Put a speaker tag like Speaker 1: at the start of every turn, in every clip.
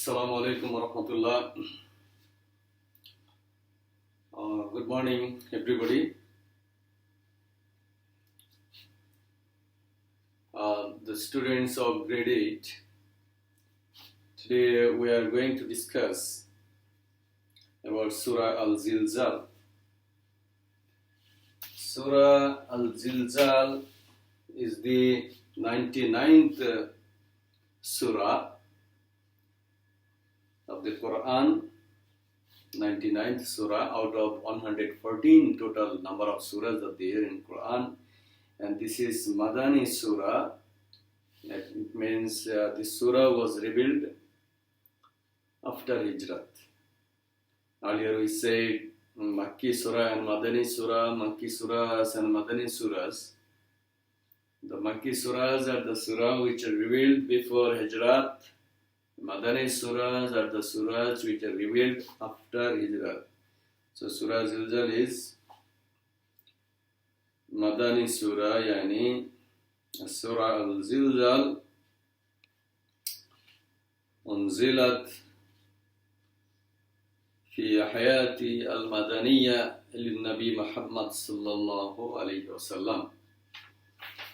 Speaker 1: Assalamu alaikum wa rahmatullah. Good morning, everybody. The students of grade 8. Today we are going to discuss about Surah Al-Zilzal. Surah Al-Zilzal is the 99th surah of the Quran, 99th surah out of 114 total number of surahs that there in Quran, and this is Madani surah. It means this surah was revealed after Hijrat. Earlier we said Makki surah and Madani surah, Makki surahs and Madani surahs. The Makki surahs are the surah which are revealed before Hijrat. Madani surahs are the surahs which are revealed after Hijrat. So Surah Zilzal is Madani surah, yani Surah Al-Zilzal unzilat في حياة المدنية للنبي محمد صلى الله عليه وسلم.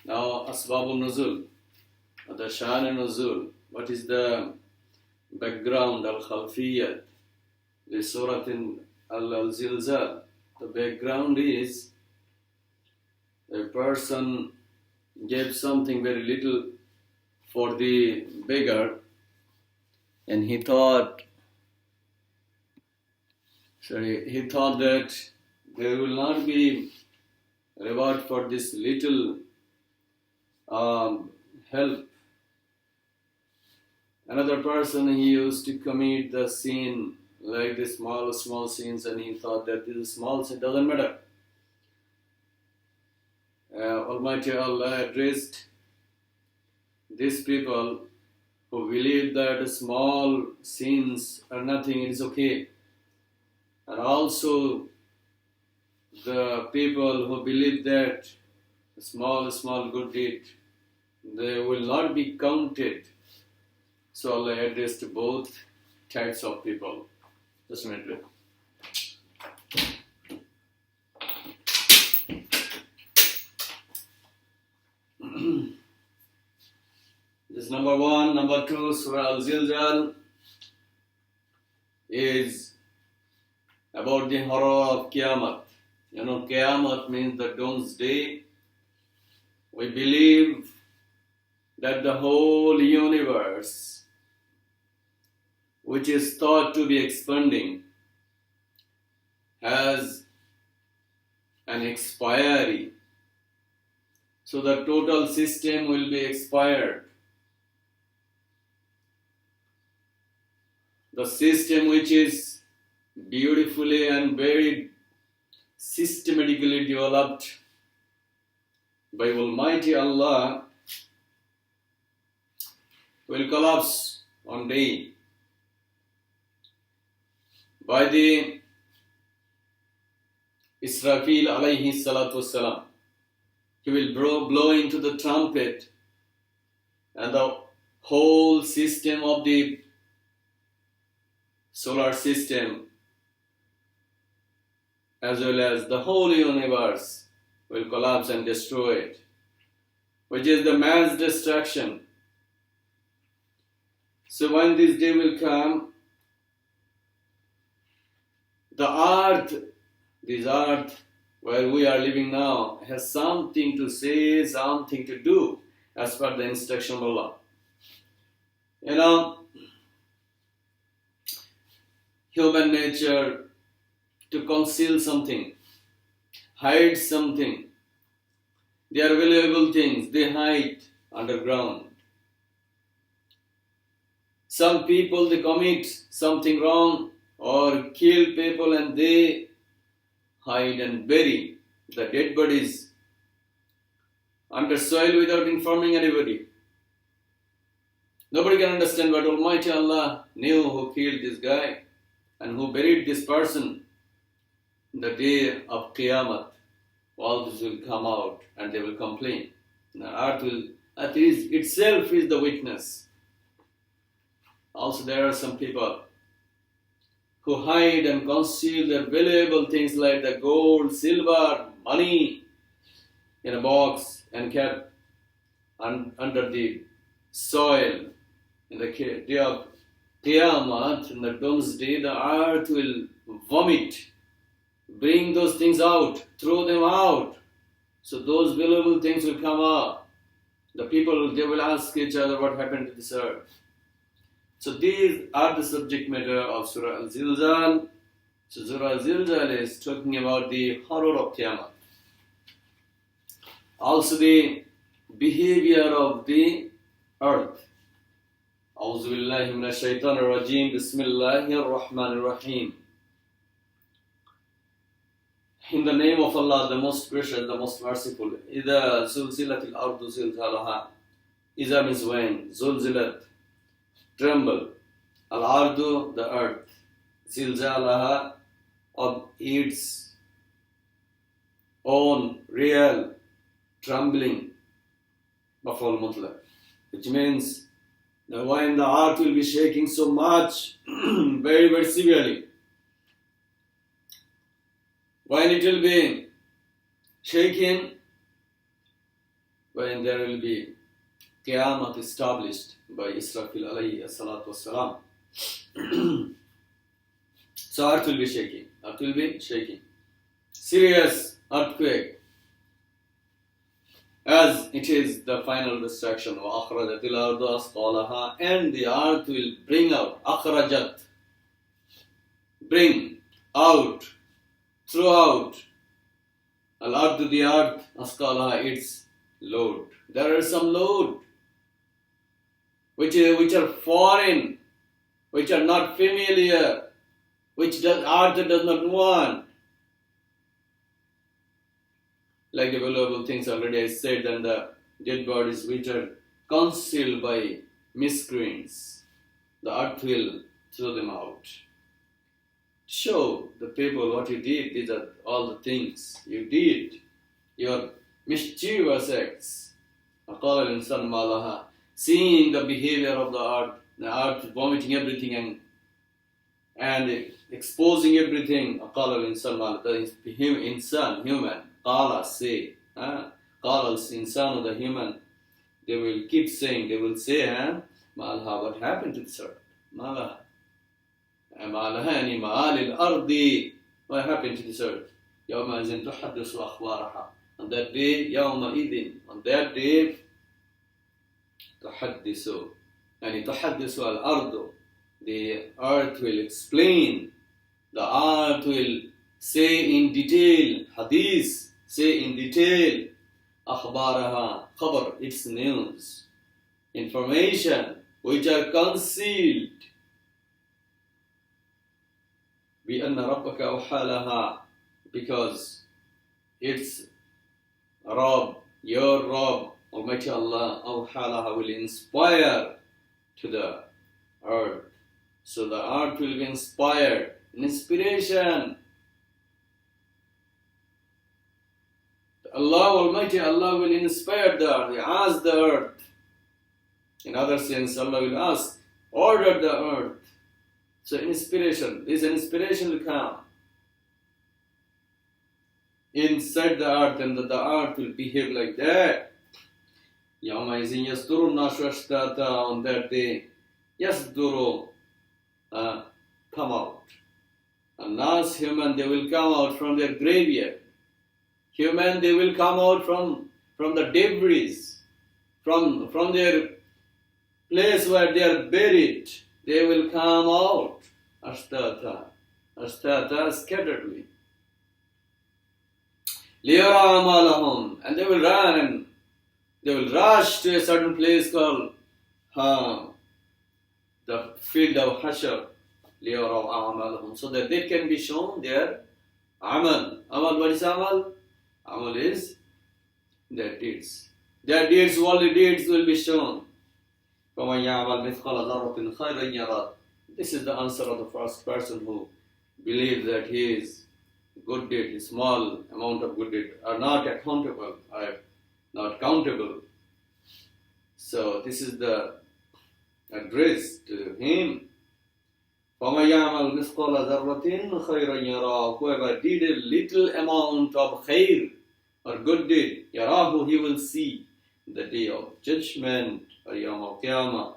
Speaker 1: Now, Asbab al-Nuzul, the Shan al-Nuzul, what is the background, al-Khalfiyyat, the Surah Al-Zilzal? The background is a person gave something very little for the beggar, and he thought that there will not be reward for this little help. Another person, he used to commit the sin, like the small sins, and he thought that this small sin doesn't matter. Almighty Allah addressed these people who believe that small sins are nothing, it is okay. And also the people who believe that small good deed, they will not be counted. So Allah addressed both types of people. Just a minute. This is number one. Number two, Surah Al-Zilzal is about the horror of Qiyamah. You know, Qiyamah means the doomsday. We believe that the whole universe, which is thought to be expanding, has an expiry. So the total system will be expired. The system which is beautifully and very systematically developed by Almighty Allah will collapse one day by the Israfil alayhi salatu wasalam. He will blow into the trumpet, and the whole system of the solar system as well as the whole universe will collapse and destroy it, which is the mass destruction. So when this day will come, this earth where we are living now, has something to say, something to do as per the instruction of Allah. You know, human nature to conceal something, hide something. They are valuable things, they hide underground. Some people, they commit something wrong or kill people, and they hide and bury the dead bodies under soil without informing anybody. Nobody can understand, but Almighty Allah knew who killed this guy and who buried this person. The day of Qiyamah, all this will come out and they will complain. The earth itself is the witness. Also, there are some people who hide and conceal their valuable things like the gold, silver, money in a box and kept under the soil. In the day of Qiyamah, in the doomsday, the earth will vomit, bring those things out, throw them out. So those valuable things will come up. The people, they will ask each other what happened to this earth. So these are the subject matter of Surah Al-Zilzal. So Surah Al-Zilzal is talking about the horror of Qiyamah. Also the behavior of the earth. أعوذ بالله من الشيطان الرجيم بسم الله الرحمن الرحيم. In the name of Allah, the most gracious, the most merciful. إذا زلزلت الأرض زلزالها. إذا means when. زلزلت, tremble. Al-ardu, the earth. Zilzalaha, of its own real trembling. Maf'ul mutlaq. Which means that when the earth will be shaking so much, very, very severely. When it will be shaking, when there will be Qiyamah established by Israfil alayhi salatu wassalam. So earth will be shaking. Earth will be shaking. Serious earthquake. As it is the final destruction. وَأَخْرَجَتِ الْأَرْضُ أَثْقَالَهَا. And the earth will bring out. أَخْرَجَت. Bring out. Throw out. Al-ardu, the earth. أَثْقَالَهَا, its load. There are some load which are foreign, which are not familiar, which the earth does not want. Like the valuable things already I said, and the dead bodies which are concealed by miscreants. The earth will throw them out. Show the people what you did. These are all the things you did. Your mischievous acts. أَقَالَ الْإِنسَانُ مَا لَهَا. Seeing the behavior of the earth vomiting everything and exposing everything. أَقَالَ الْإِنسَانُ مَا لَهَا. The insan, human. Qala, say. Qala al-insanu, the human. They will keep saying, they will say, Malaha, what happened to this earth? Malaha. Malahani ma'alil ardi. What happened to this earth? Yawma izin tuhaddisu akhbaraha. On that day, yawma idin. On that day, tuhaddisu. And tuhaddisu al-ardu. The earth will explain. The earth will say in detail. Hadith. Say in detail, akhbaraha, khabar, its news, information which are concealed. بِأَنَّ رَبَّكَ أَوْحَالَهَا, because its Rabb, your Rabb, Almighty Allah, أَوْحَالَهَا, will inspire to the earth. So the earth will be inspired, an inspiration. Allah, Almighty Allah will inspire the earth, ask the earth. In other sense, Allah will ask, order the earth. So inspiration, this inspiration will come inside the earth, and the earth will behave like that. يَوْمَئِذٍ يَصْدُرُ النَّاسُ أَشْتَاتًا. On that day, يَصْدُرُ, come out. And nas, human, they will come out from their graveyard. Human, they will come out from the debris, from their place where they are buried. They will come out. Ashtata. Ashtata, scatteredly. لِيَرَى أَعْمَالَهُمْ. And they will run and they will rush to a certain place called the field of Hashar. لِيَرَى أَعْمَالَهُمْ. So that they can be shown their amal. Amal, what is amal? Amal is their deeds. Their deeds, worldly deeds will be shown. This is the answer of the first person who believes that his good deed, his small amount of good deed, are not accountable, are not countable. So this is the addressed to him. فَمَنْ يَعْمَلْ مِثْقَالَ ذَرَّةٍ خَيْرًا يَرَهُ. Whoever did a little amount of khair or good deed, yarahu, he will see the day of judgment, or Yawm al-Qiyamah.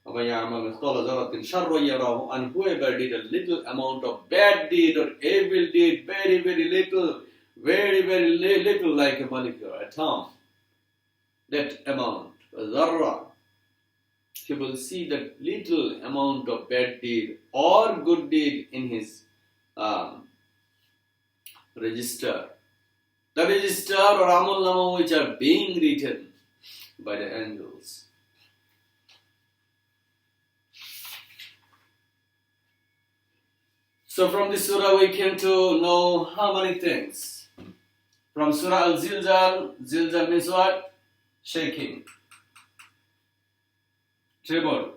Speaker 1: وَمَنْ يَعْمَلْ مِثْقَالَ ذَرَّةٍ شَرًّا يَرَهُ. And whoever did a little amount of bad deed or evil deed, very, very little, very, very little, like a molecule, atom, that amount, zarra, he will see that little amount of bad deed or good deed in his register. The register or amal nama which are being written by the angels. So from this surah we came to know how many things. From Surah Al-Zilzal, Zilzal means what? Shaking. Tremor.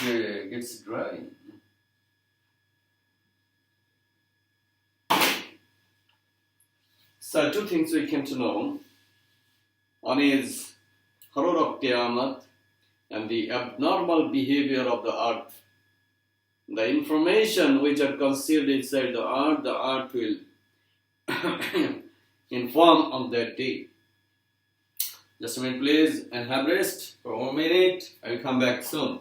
Speaker 1: It gets dry. So two things we came to know. One is horror of Qiyamah and the abnormal behavior of the earth. The information which are concealed inside the earth will inform on that day. Just a minute please, and have rest for 1 minute. I will come back soon.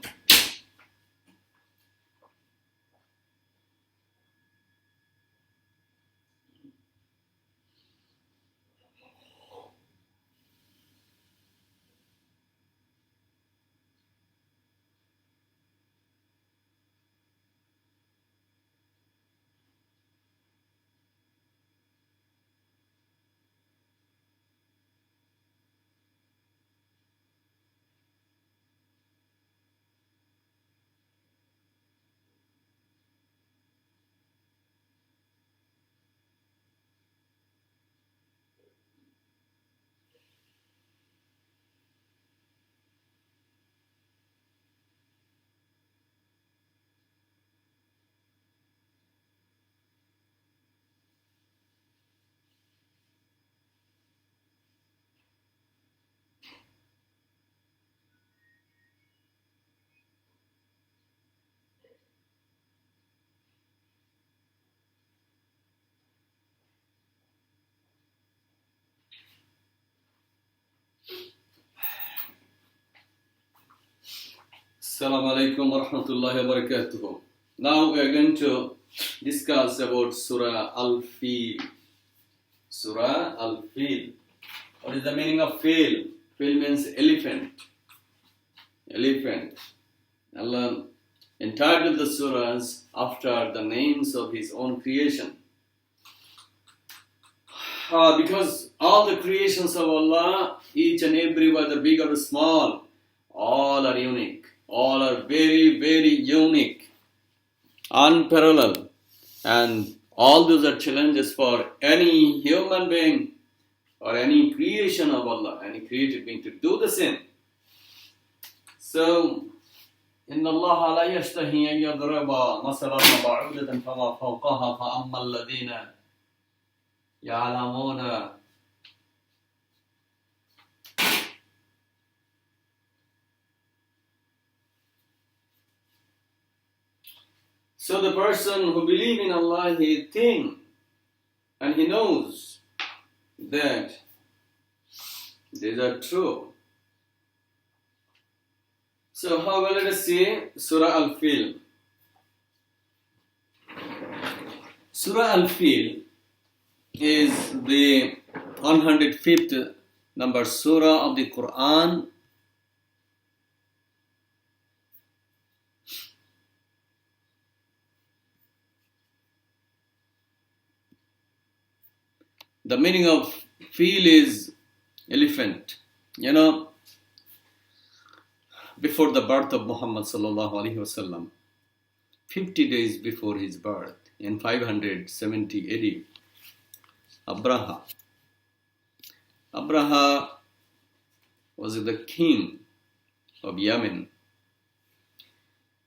Speaker 1: Assalamu alaikum wa rahmatullahi wa barakatuh. Now we are going to discuss about Surah Al-Fil. Surah Al-Fil. What is the meaning of Fil? Fil means elephant. Elephant. Allah entitled the surahs after the names of His own creation. Because all the creations of Allah, each and every, whether big or small, all are unique. All are very, very unique, unparalleled, and all those are challenges for any human being or any creation of Allah, any created being to do the same. So, إن الله لا يشتهي أن يضرب مثلا بعوضة فما فوقها فأما الذين يعلمون So the person who believes in Allah, he thinks and he knows that these are true. So how will let us see Surah Al-Fil. Surah Al-Fil is the 105th number surah of the Quran. The meaning of fil is elephant. You know, before the birth of Muhammad sallallahu alaihi wasallam, 50 days before his birth, in 570 AD, Abraha was the king of Yemen.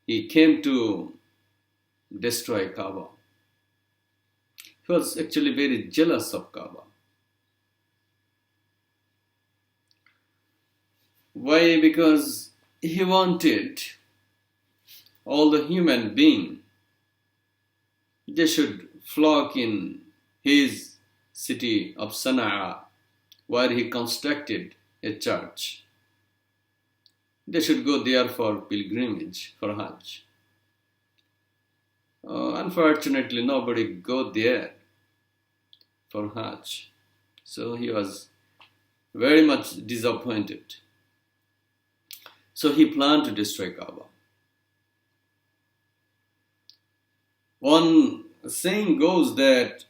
Speaker 1: He came to destroy Kaaba. He was actually very jealous of Kaaba. Why? Because he wanted all the human beings, they should flock in his city of Sana'a, where he constructed a church. They should go there for pilgrimage, for Hajj. Unfortunately, nobody go there for Hajj. So he was very much disappointed. So he planned to destroy Kaaba. One saying goes that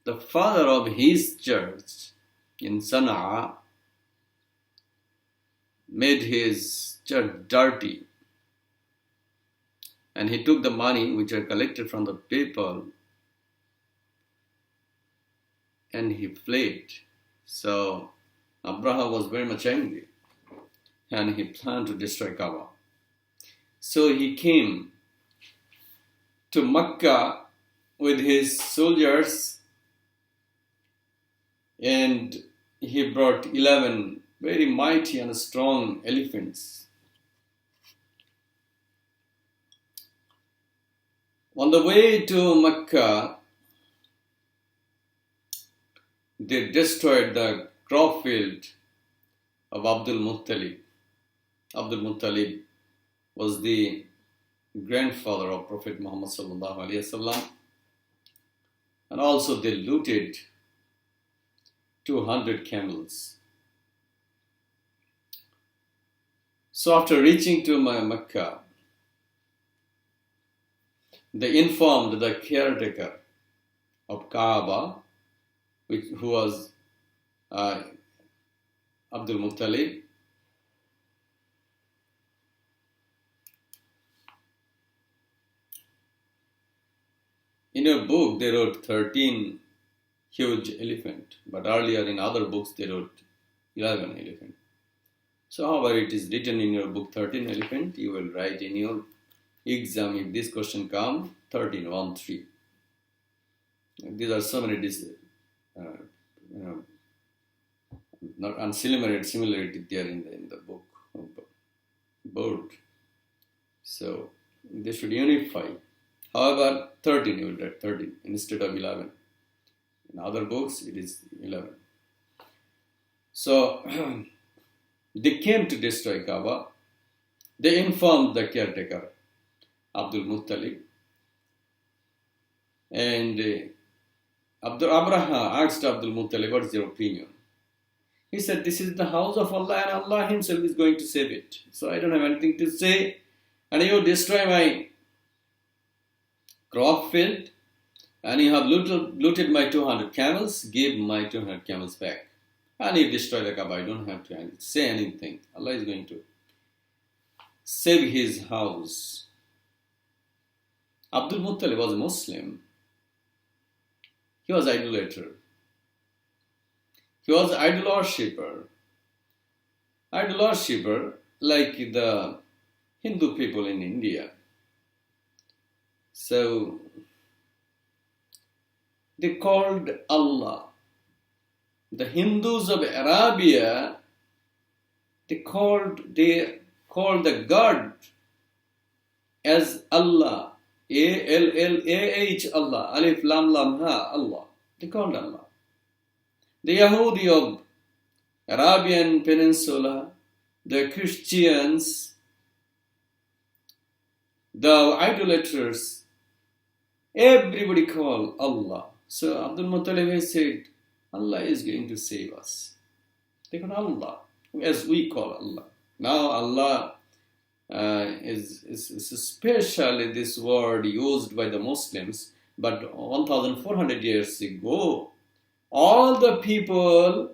Speaker 1: the father of his church in Sana'a made his church dirty, and he took the money which are collected from the people and he fled. So Abraham was very much angry and he planned to destroy Kaaba. So he came to Mecca with his soldiers and he brought 11 very mighty and strong elephants. On the way to Mecca, they destroyed the crop field of Abdul Muttalib. Abdul Muttalib was the grandfather of Prophet Muhammad sallallahu alaihi wasallam, and also they looted 200 camels. So after reaching to Mecca, they informed the caretaker of Kaaba, who was Abdul Muttalib. In a book, they wrote 13 huge elephant, but earlier in other books, they wrote 11 elephant. So however it is written in your book 13 elephant, you will write in your exam, if this question comes, 13, 1, 3. These are so many not unsimilarity there in the book board. So they should unify. However, 13 you will write 13 instead of 11. In other books it is 11. So they came to destroy Kaaba. They informed the caretaker, Abdul Muttalib, and Abraham asked Abdul Muttalib, what is your opinion? He said, this is the house of Allah and Allah himself is going to save it. So I don't have anything to say. And you destroy my crop field and you have looted my 200 camels, give my 200 camels back. And you destroy the Kaaba, I don't have to say anything. Allah is going to save his house. Abdul Muttalib was a Muslim. He was idolater. He was idol worshipper. Idol worshipper like the Hindu people in India. So they called Allah. The Hindus of Arabia, they called the God as Allah. A-L-L-A-H, Allah. Alif, Lam, Lam, Ha, Allah. They called Allah. The Yahudi of Arabian Peninsula, the Christians, the idolaters, everybody called Allah. So Abdul Muttalib said, Allah is going to save us. They call Allah, as we call Allah. Now Allah is especially this word used by the Muslims, but 1,400 years ago, all the people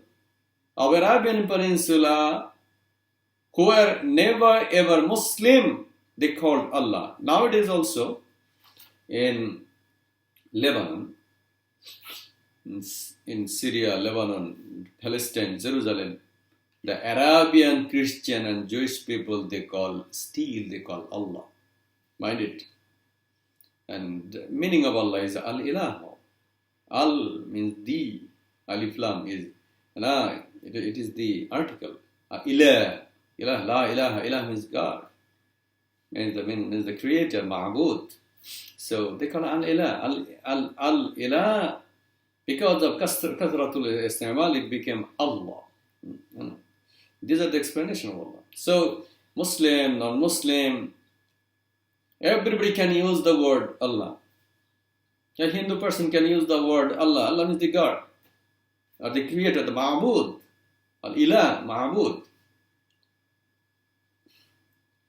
Speaker 1: of Arabian Peninsula who were never ever Muslim, they called Allah. Nowadays also in Lebanon, in Syria, Lebanon, Palestine, Jerusalem, the Arabian, Christian and Jewish people, they call Allah. Mind it. And the meaning of Allah is Al-Ilah. Al means the. Alif Lam is La. It is the article. Ilah. Ilah. La ilaha. Ilah means God. Means the creator, Ma'bud. So they call Al-Ilah. Al-Ilah. Because of Kathratul Istimal, it became Allah. These are the explanation of Allah. So Muslim, non-Muslim, everybody can use the word Allah. A Hindu person can use the word Allah. Allah means the God, or the creator, the Ma'bud. Al-Ilah, Ma'bud.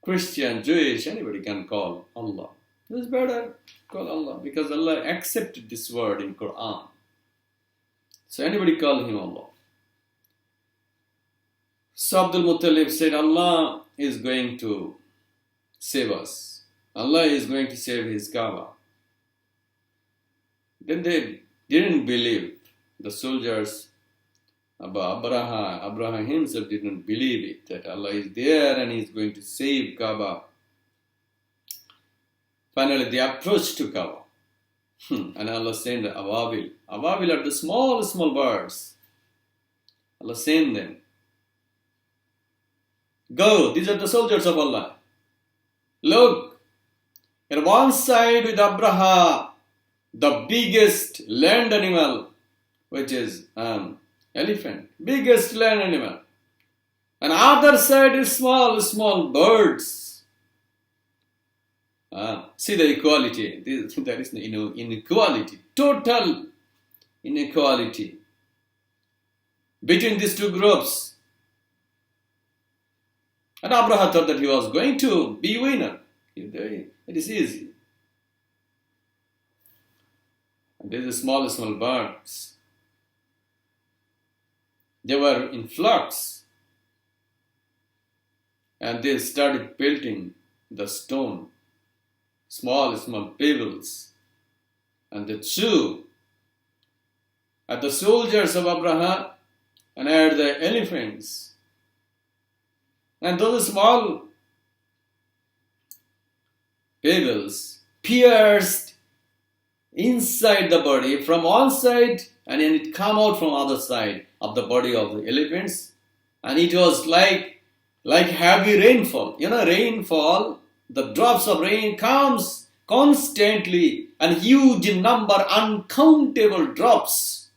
Speaker 1: Christian, Jewish, anybody can call Allah. It's better call Allah because Allah accepted this word in Quran. So anybody call him Allah. So Abdul Muttalib said, Allah is going to save us. Allah is going to save his Kaaba. Then they didn't believe. The soldiers, Abraha himself didn't believe it, that Allah is there and he is going to save Kaaba. Finally, they approached to Kaaba. And Allah sent the Awabil. Awabil are the small birds. Allah sent them. Go, these are the soldiers of Allah. Look, at one side with Abraha, the biggest land animal, which is elephant, biggest land animal. And other side is small birds. See the equality. There is inequality, total inequality between these two groups. And Abraha thought that he was going to be winner. It is easy. And these are small birds. They were in flux. And they started pelting the stone. Small pebbles. And they threw at the soldiers of Abraha and at the elephants. And those small pebbles pierced inside the body from one side and then it come out from other side of the body of the elephants. And it was like heavy rainfall. Rainfall, the drops of rain comes constantly and huge number, uncountable drops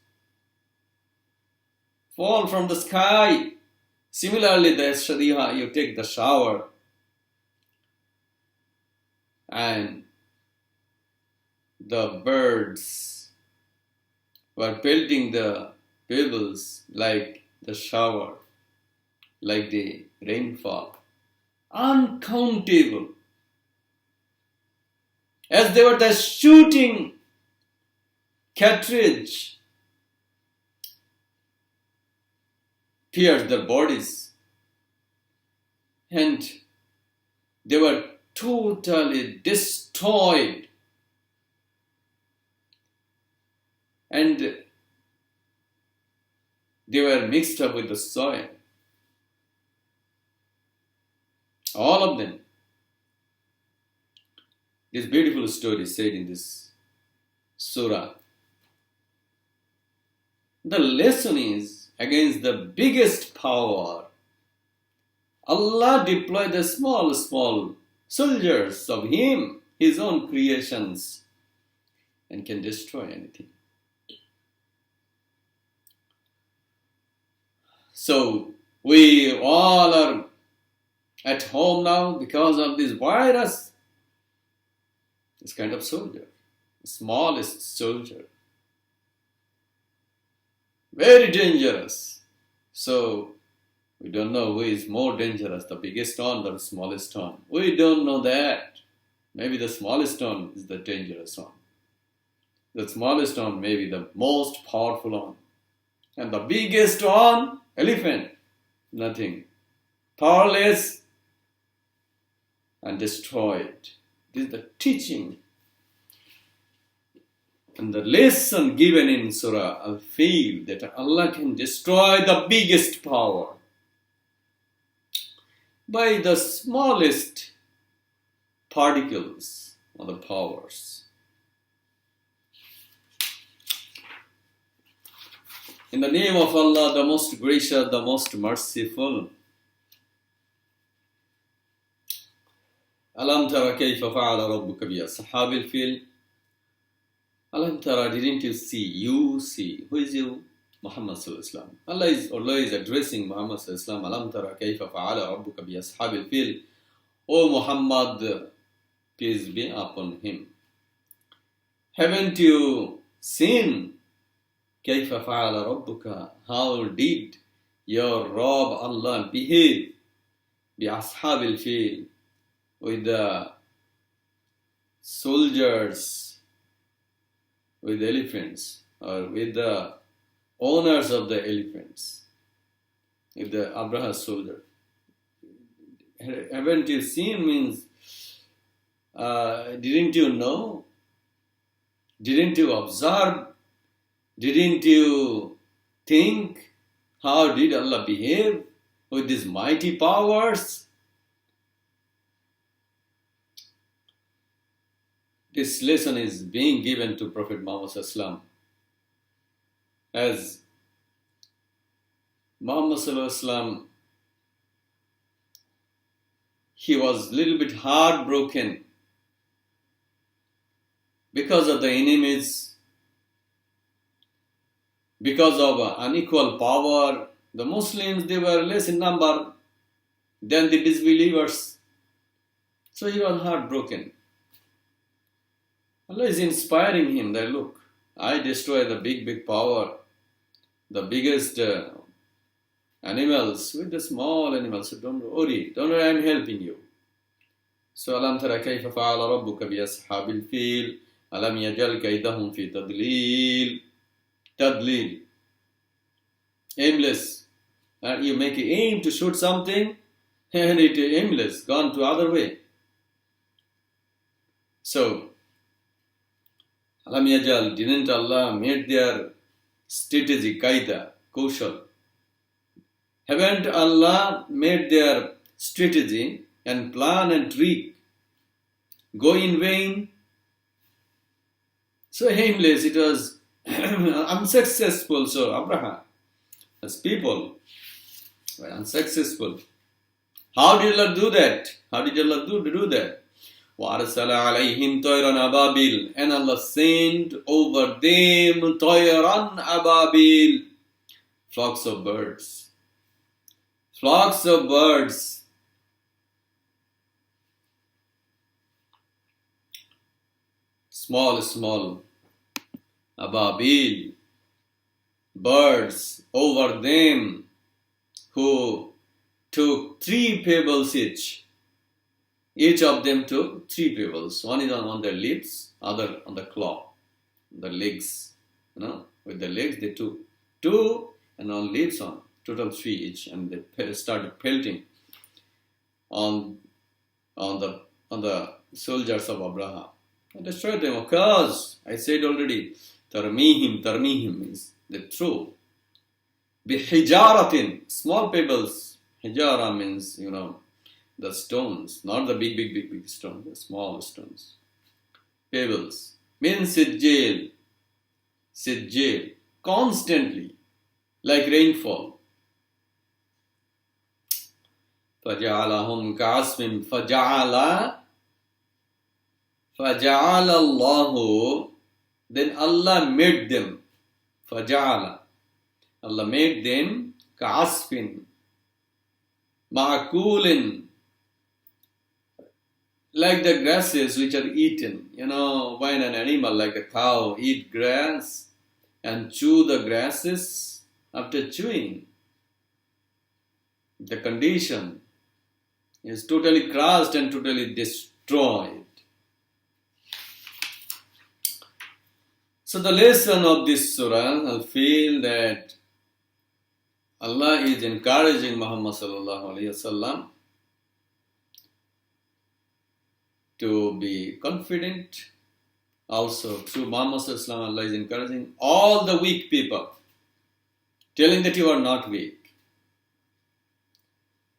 Speaker 1: fall from the sky. Similarly, you take the shower and the birds were pelting the pebbles like the shower, like the rainfall. Uncountable. As they were the shooting cartridge pierced their bodies, and they were totally destroyed, and they were mixed up with the soil. All of them. This beautiful story said in this surah. The lesson is against the biggest power. Allah deployed the small soldiers of Him, His own creations, and can destroy anything. So we all are at home now because of this virus. This kind of soldier, the smallest soldier, very dangerous. So we don't know who is more dangerous, the biggest one or the smallest one. We don't know that. Maybe the smallest one is the dangerous one. The smallest one may be the most powerful one. And the biggest one, elephant, nothing. Powerless and destroyed. This is the teaching and the lesson given in Surah Al-Fil, that Allah can destroy the biggest power by the smallest particles or the powers. In the name of Allah, the most gracious, the most merciful. Alam tara kayfa fa'ala rabbuka bi ashabil fil. Alam tara, didn't you see? You see. Who is you? Muhammad sallallahu alaihi wasallam. Allah is always addressing Muhammad sallallahu alaihi wasallam. Alam tara kayfa fa'ala rabbuka bi ashabil fil. O Muhammad, peace be upon him. Haven't you seen? Kayfa fa'ala rabbuka? How did your Rabb Allah behave? Bi ashabil fil, with the soldiers, with elephants, or with the owners of the elephants, with the Abraha's soldier. Haven't you seen means, didn't you know? Didn't you observe? Didn't you think? How did Allah behave with these mighty powers? This lesson is being given to Prophet Muhammad sallallahu alaihi wasallam, as Muhammad sallallahu alaihi wasallam, he was a little bit heartbroken because of the enemies, because of unequal power. The Muslims, they were less in number than the disbelievers. So he was heartbroken. Allah is inspiring him that, look, I destroy the big power, the biggest animals with the small animals. So don't worry, I'm helping you. So alam tara kayfa fa'ala rabbuka bi ashabil fil, alam yajal kaydahum fi tadlil, aimless. You make an aim to shoot something and it aimless, gone to other way. So alam yajal, didn't Allah made their strategy, qaida, kaushal? Haven't Allah made their strategy and plan and trick go in vain? So aimless, it was unsuccessful. So Abraham, as people, were unsuccessful. How did Allah do that? How did Allah do that? وَأَرْسَلَ عَلَيْهِمْ طَيْرًا أَبَابِيلَ, and Allah sent over them طَيْرًا أَبَابِيلَ, flocks of birds. Flocks of birds. Small Ababil, birds over them, who took 3 pebbles each. Each of them took 3 pebbles. One is on their lips, other on the claw, the legs. With the legs they took 2, and on lips on total 3 each, and they started pelting on the soldiers of Abraham. And destroyed them. Of course, I said already, tarmihim means they threw. Bihijaratin, small pebbles. Hijara means, the stones, not the big stones, the small stones. Pebbles. Means sijil, constantly, like rainfall. فَجَعَلَهُمْ كَعَصْفٍ فَجَعَلَ اللَّهُ, then Allah made them. فَجَعَلَ, Allah made them كَعَصْفٍ مَعْكُولٍ, like the grasses which are eaten. When an animal like a cow eat grass and chew the grasses, after chewing, the condition is totally crushed and totally destroyed. So the lesson of this surah, I feel that Allah is encouraging Muhammad sallallahu alaihi wasallam to be confident. Also, through Muhammad sallallahu alaihi wasallam, Allah is encouraging all the weak people, telling that you are not weak.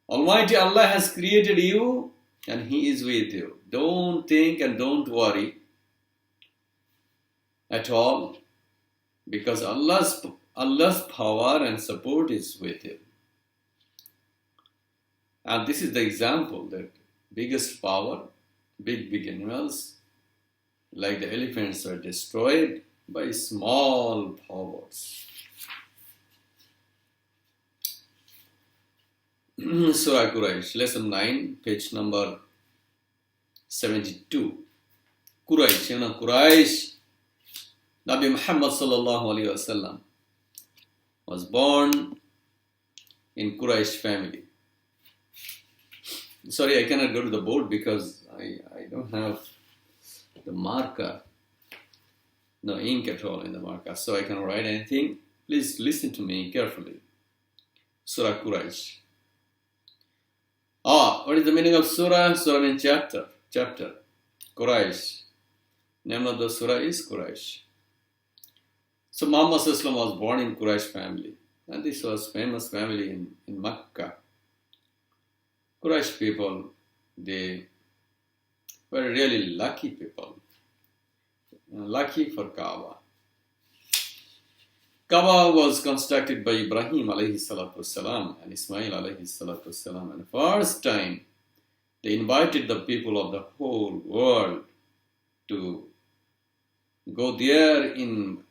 Speaker 1: Almighty Allah has created you and He is with you. Don't think and don't worry at all, because Allah's Allah's power and support is with him. And this is the example that biggest power, big animals, like the elephants, are destroyed by small powers. Surah Quraysh, lesson 9, page number 72. Quraysh, Quraysh, Nabi Muhammad sallallahu alaihi wasallam was born in Quraysh family. Sorry, I cannot go to the board because I don't have the marker, no ink at all in the marker, so I cannot write anything. Please listen to me carefully. Surah Quraysh. What is the meaning of surah? Surah means chapter. Quraysh. Name of the surah is Quraysh. So Muhammad was born in Quraysh family, and this was famous family in Makkah. Quraysh people, they were really lucky people. Lucky for Kaaba. Kaaba was constructed by Ibrahim alayhi salatu wasalam and Ismail alayhi salatu wasalam. And first time, they invited the people of the whole world to go there in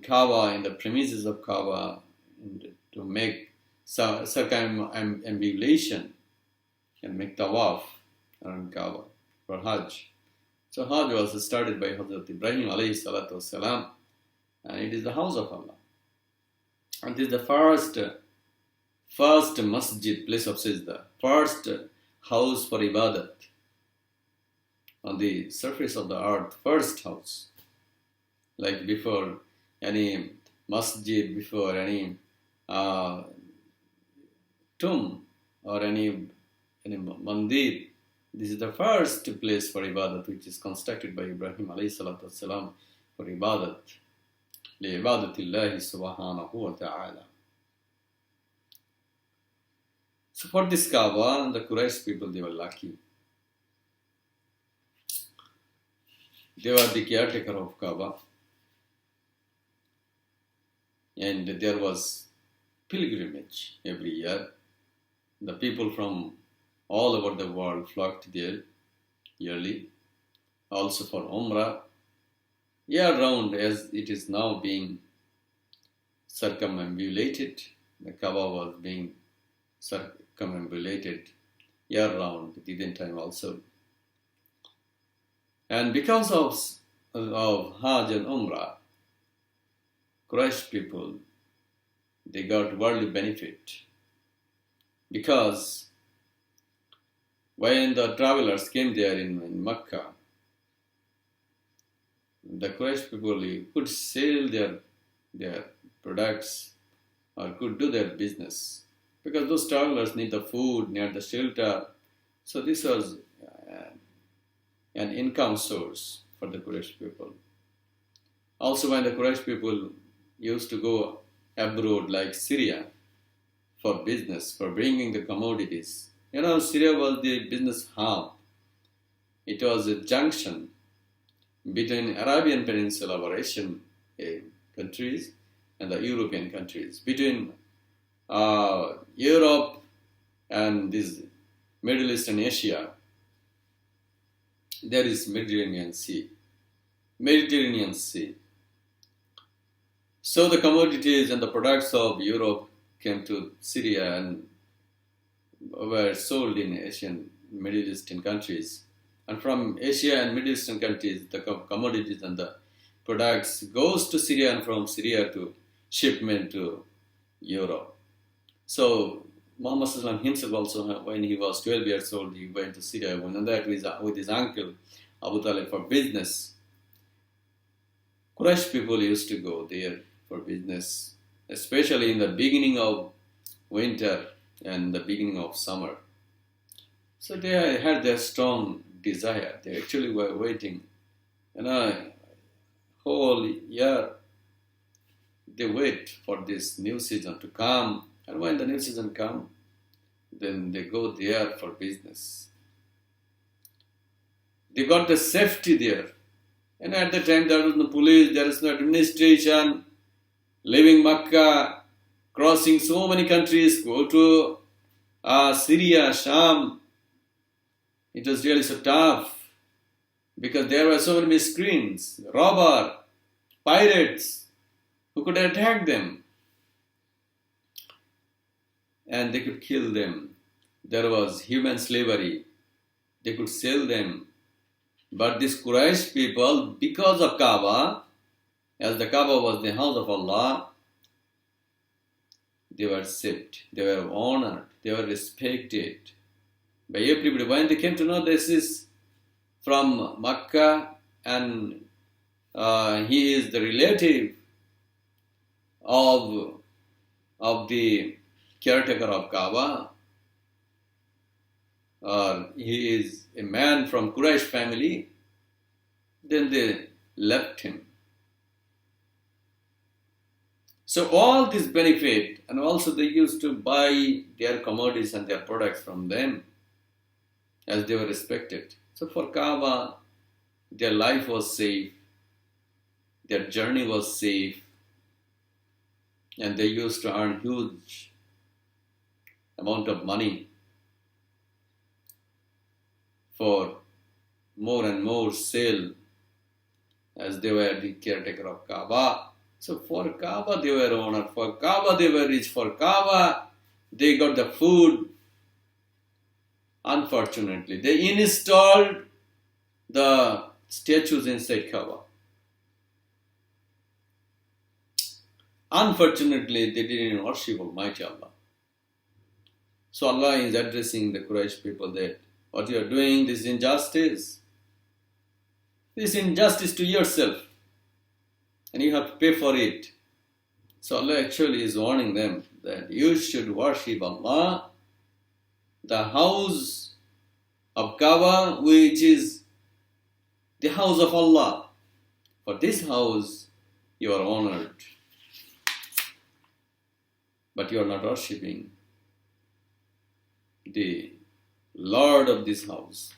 Speaker 1: Kaaba, in the premises of Kaaba, to make circumambulation and make tawaf around Kaaba for Hajj. So Hajj was started by Hazrat Ibrahim alayhi salatu wasalam, and it is the house of Allah. And this is the first masjid, place of sajda, first house for ibadat on the surface of the earth, first house. Like before any masjid, before any tomb or any mandir, this is the first place for ibadat which is constructed by Ibrahim alayhi salatu wasalam for ibadat. لِعِبَادَةِ اللَّهِ سُبْحَانَهُ وَتَعَالَى. So for this Kaaba, the Quraysh people, they were lucky. They were the caretaker of Kaaba. And there was pilgrimage every year. The people from all over the world flocked there yearly. Also for Umrah. Year round, as it is now being circumambulated, the Kaaba was being circumambulated year round, within time also. And because of Hajj and Umrah, Quraysh people, they got worldly benefit. Because when the travelers came there in Makkah, the Quraysh people could sell their products or could do their business because those travelers need the food, need the shelter. So this was an income source for the Quraysh people. Also, when the Quraysh people used to go abroad like Syria for business, for bringing the commodities. Syria was the business hub. It was a junction between Arabian Peninsula or Asian countries and the European countries, between Europe and this Middle East and Asia. There is Mediterranean Sea. So the commodities and the products of Europe came to Syria and were sold in Asian, Middle Eastern countries. And from Asia and Middle Eastern countries, the commodities and the products goes to Syria, and from Syria to shipment to Europe. So Muhammad himself also, when he was 12 years old, he went to Syria, and that with his uncle Abu Talib for business. Quraysh people used to go there for business, especially in the beginning of winter and the beginning of summer. So they had their strong desire. They actually were waiting, whole year. They wait for this new season to come, and when the new season comes, then they go there for business. They got the safety there, and at the time there was no police, there is no administration. leaving Makkah, crossing so many countries, go to Syria, Sham. It was really so tough because there were so many miscreants, robbers, pirates who could attack them and they could kill them. There was human slavery. They could sell them. But these Quraysh people, because of Kaaba, as the Kaaba was the house of Allah, they were saved, they were honored, they were respected by everybody. When they came to know this is from Makkah and he is the relative of the caretaker of Kaaba, or he is a man from Quraysh family, then they left him. So all this benefit, and also they used to buy their commodities and their products from them as they were respected. So for Kaaba, their life was safe, their journey was safe, and they used to earn huge amount of money for more and more sale as they were the caretaker of Kaaba. So for Kaaba they were honored, for Kaaba they were rich, for Kaaba they got the food. Unfortunately, they installed the statues inside Kaaba. Unfortunately, they didn't worship Almighty Allah. So Allah is addressing the Quraysh people that what you are doing, this is injustice. This is injustice to yourself. And you have to pay for it. So Allah actually is warning them that you should worship Allah, the house of Kaaba, which is the house of Allah. For this house, you are honored. But you are not worshipping the Lord of this house.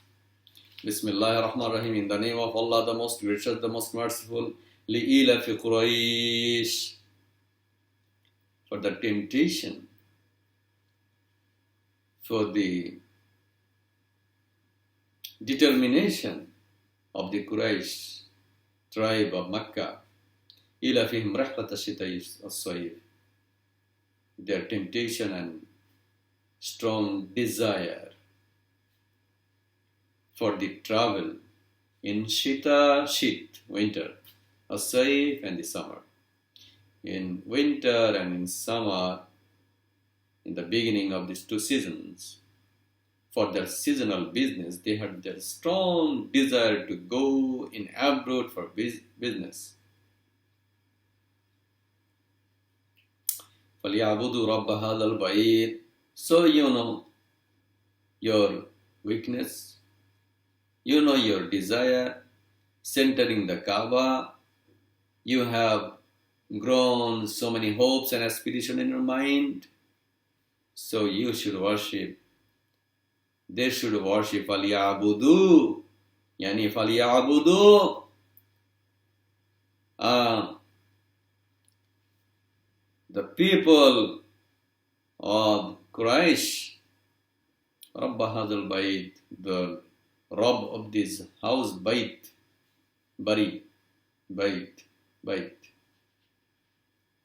Speaker 1: Bismillahir Rahmanir Rahim. In the name of Allah, the most gracious, the most merciful. لِإِلَفِ قُرَيْشٍ. For the temptation, for the determination of the Quraysh tribe of Makkah. إِلَفِهِمْ رَحْلَةَ الشِّتَاءِ وَالصَّيْفِ. Their temptation and strong desire for the travel in Shita, winter, As-Sayf and the summer. In winter and in summer, in the beginning of these two seasons, for their seasonal business, they had their strong desire to go in abroad for business. فَلْيَعْبُدُوا رَبَّ هَذَا الْبَيْتِ. So you know your weakness, you know your desire, centering the Kaaba. You have grown so many hopes and aspirations in your mind. So you should worship. They should worship. فَلْيَعْبُدُوا. Yani فَلْيَعْبُدُوا. The people of Quraysh, Rabb Hadal Bayt, the Rabb of this house, Bayt, Bari, Bayt, Bayt,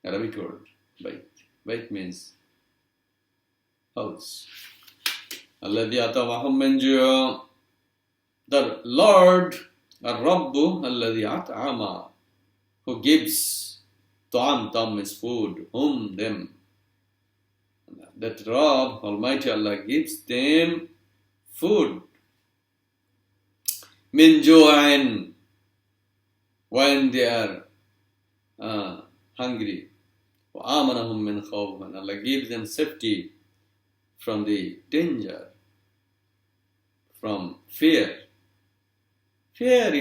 Speaker 1: Arabic word, Bayt. Bayt means house. Alladhi atawahum min ju'. The Lord, Ar-Rabbu, Alladhi at'ama, who gives. Ta'am is food, them. That Rabb, Almighty Allah, gives them food. Min ju'in, when they are hungry. Wa amanahum min khawf, and Allah gives them safety from the danger, from fear. Fear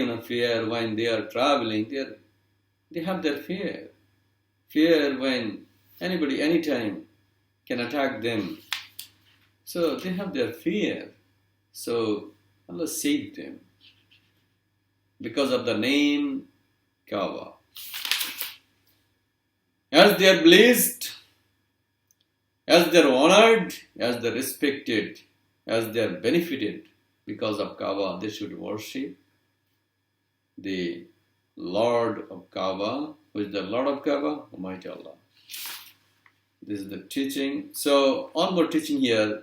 Speaker 1: when they are traveling, they have their fear. Fear when anybody, anytime, can attack them. So they have their fear. So Allah saved them because of the name Kaaba. As they are blessed, as they are honored, as they are respected, as they are benefited because of Kaaba, they should worship the Lord of Kaaba. Who is the Lord of Kaaba? Almighty Allah. This is the teaching. So, one more teaching here,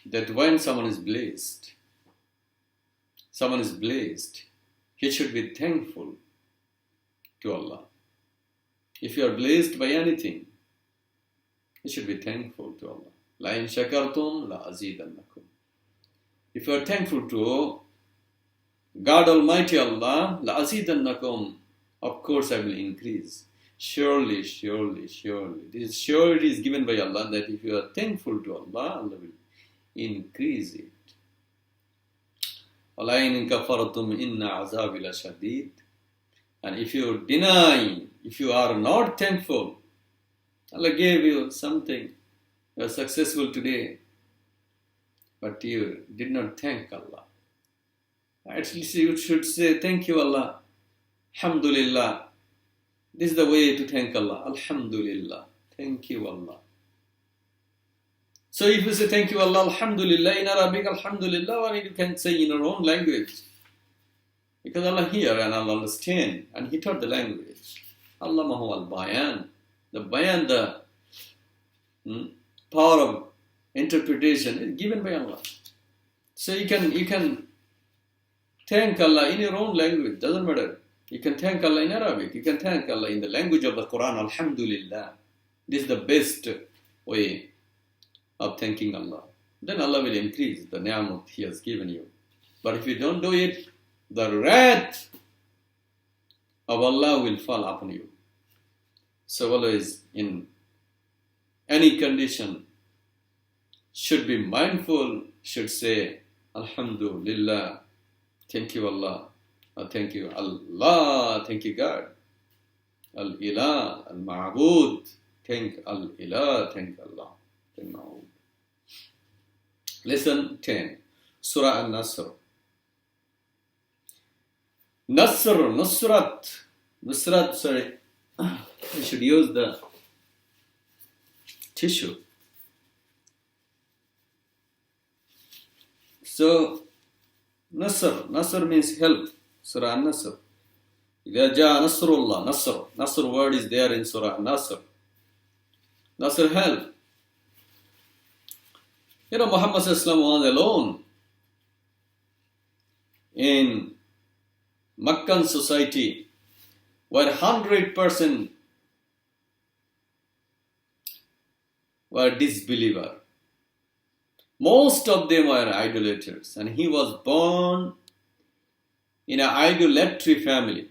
Speaker 1: that when someone is blessed, he should be thankful to Allah. If you are blessed by anything, you should be thankful to Allah. La in shakartum la azidannakum. If you are thankful to God Almighty Allah, la azidannakum, of course I will increase. Surely. This surety is given by Allah that if you are thankful to Allah, Allah will increase it. وَلَا إِن كَفَرْتُمْ إِنَّ عَذَابِي لَشَدِيدٌ. And if you deny, if you are not thankful, Allah gave you something, you are successful today, but you did not thank Allah. At least you should say, thank you Allah, Alhamdulillah. This is the way to thank Allah, Alhamdulillah, thank you Allah. So if you say thank you Allah, Alhamdulillah, in Arabic, Alhamdulillah, or you can say in your own language. Because Allah hear and Allah understand, and He taught the language. Allamahu al-bayan. The bayan, the power of interpretation is given by Allah. So you can thank Allah in your own language, doesn't matter. You can thank Allah in Arabic, you can thank Allah in the language of the Quran, Alhamdulillah. This is the best way of thanking Allah. Then Allah will increase the ni'mat He has given you. But if you don't do it, the wrath of Allah will fall upon you. So always in any condition should be mindful, should say Alhamdulillah, thank you Allah, thank you Allah, thank you God, Al-Ilah, Al-Ma'bud, thank Al-Ilah, thank Allah, thank Ma'bud. Lesson 10, Surah An-Nasr. Nusrat, sorry, I should use the tissue. So, Nasr means help. Surah An-Nasr. إِذَا جَاءَ نَصْرُ اللَّهِ. Nasr word is there in Surah An-Nasr. Nasr, help. Muhammad was alone in Meccan society where 100% were disbeliever. Most of them were idolaters, and he was born in an idolatry family.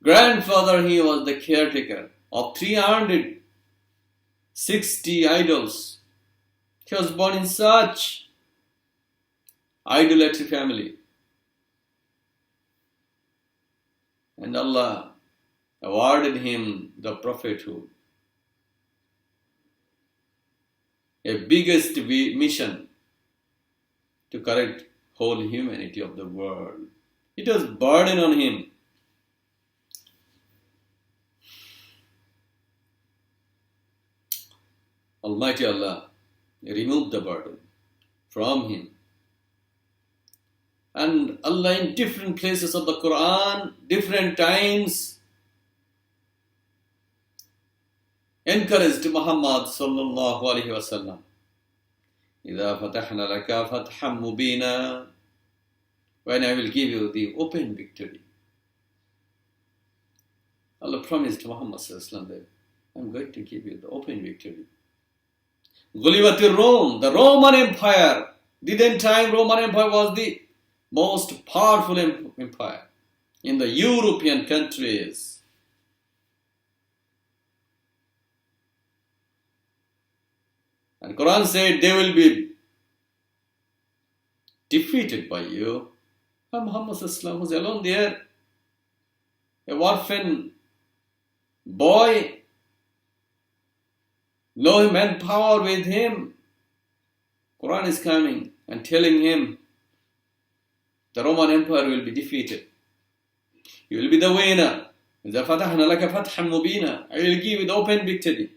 Speaker 1: Grandfather, he was the caretaker of 360 idols. He was born in such idolatry family. And Allah awarded him the prophethood. A biggest mission to correct whole humanity of the world. It was burden on him. Almighty Allah removed the burden from him. And Allah in different places of the Quran, different times, encouraged Muhammad sallallahu alaihi wasallam. إِذَا فَتَحْنَا لَكَ فَتْحًا مُبِينًا. When I will give you the open victory. Allah promised Muhammad sallallahu alaihi wasallam that I'm going to give you the open victory. Ghulibatir Rome, the Roman Empire. Didn't time Roman Empire was the most powerful empire in the European countries. And Quran said they will be defeated by you. And Muhammad was alone there, a orphan boy, no manpower with him. Quran is coming and telling him the Roman Empire will be defeated. You will be the winner. إذا فتحنا لك فتحا مبينا. I will give you open victory.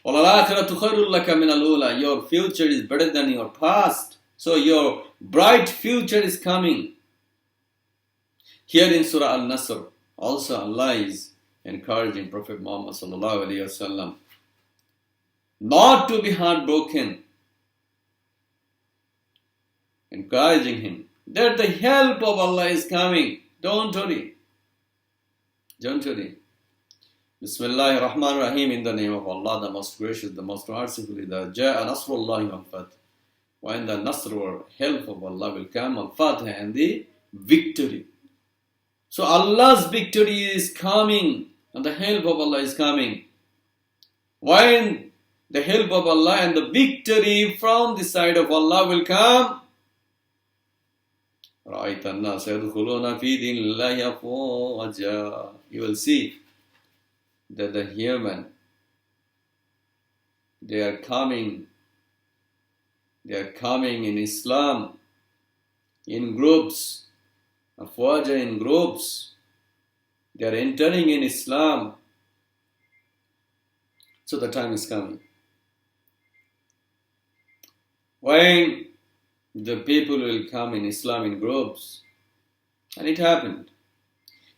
Speaker 1: وَلَلْآخِرَةُ خَيْرٌ لَكَ مِنَ الْأُولَى. Your future is better than your past. So your bright future is coming. Here in Surah Al-Nasr, also Allah is encouraging Prophet Muhammad sallallahu alaihi wasallam not to be heartbroken, encouraging him that the help of Allah is coming. Don't worry. Don't worry. Bismillahir Rahmanir Rahim, in the name of Allah, the most gracious, the most merciful. إِذَا جَاءَ نَصْرُ اللَّهِ وَالْفَتْحُ. When the Nasr or help of Allah will come, al-Fatih, and the victory. So Allah's victory is coming and the help of Allah is coming. When the help of Allah and the victory from the side of Allah will come, رَأَيْتَ النَّاسَ يَدْخُلُونَ فِي دِينِ اللَّهِ أَفْوَاجًا. You will see that the human, they are coming in Islam in groups, afwaja, in groups. They are entering in Islam. So the time is coming when the people will come in Islam in groups. And it happened.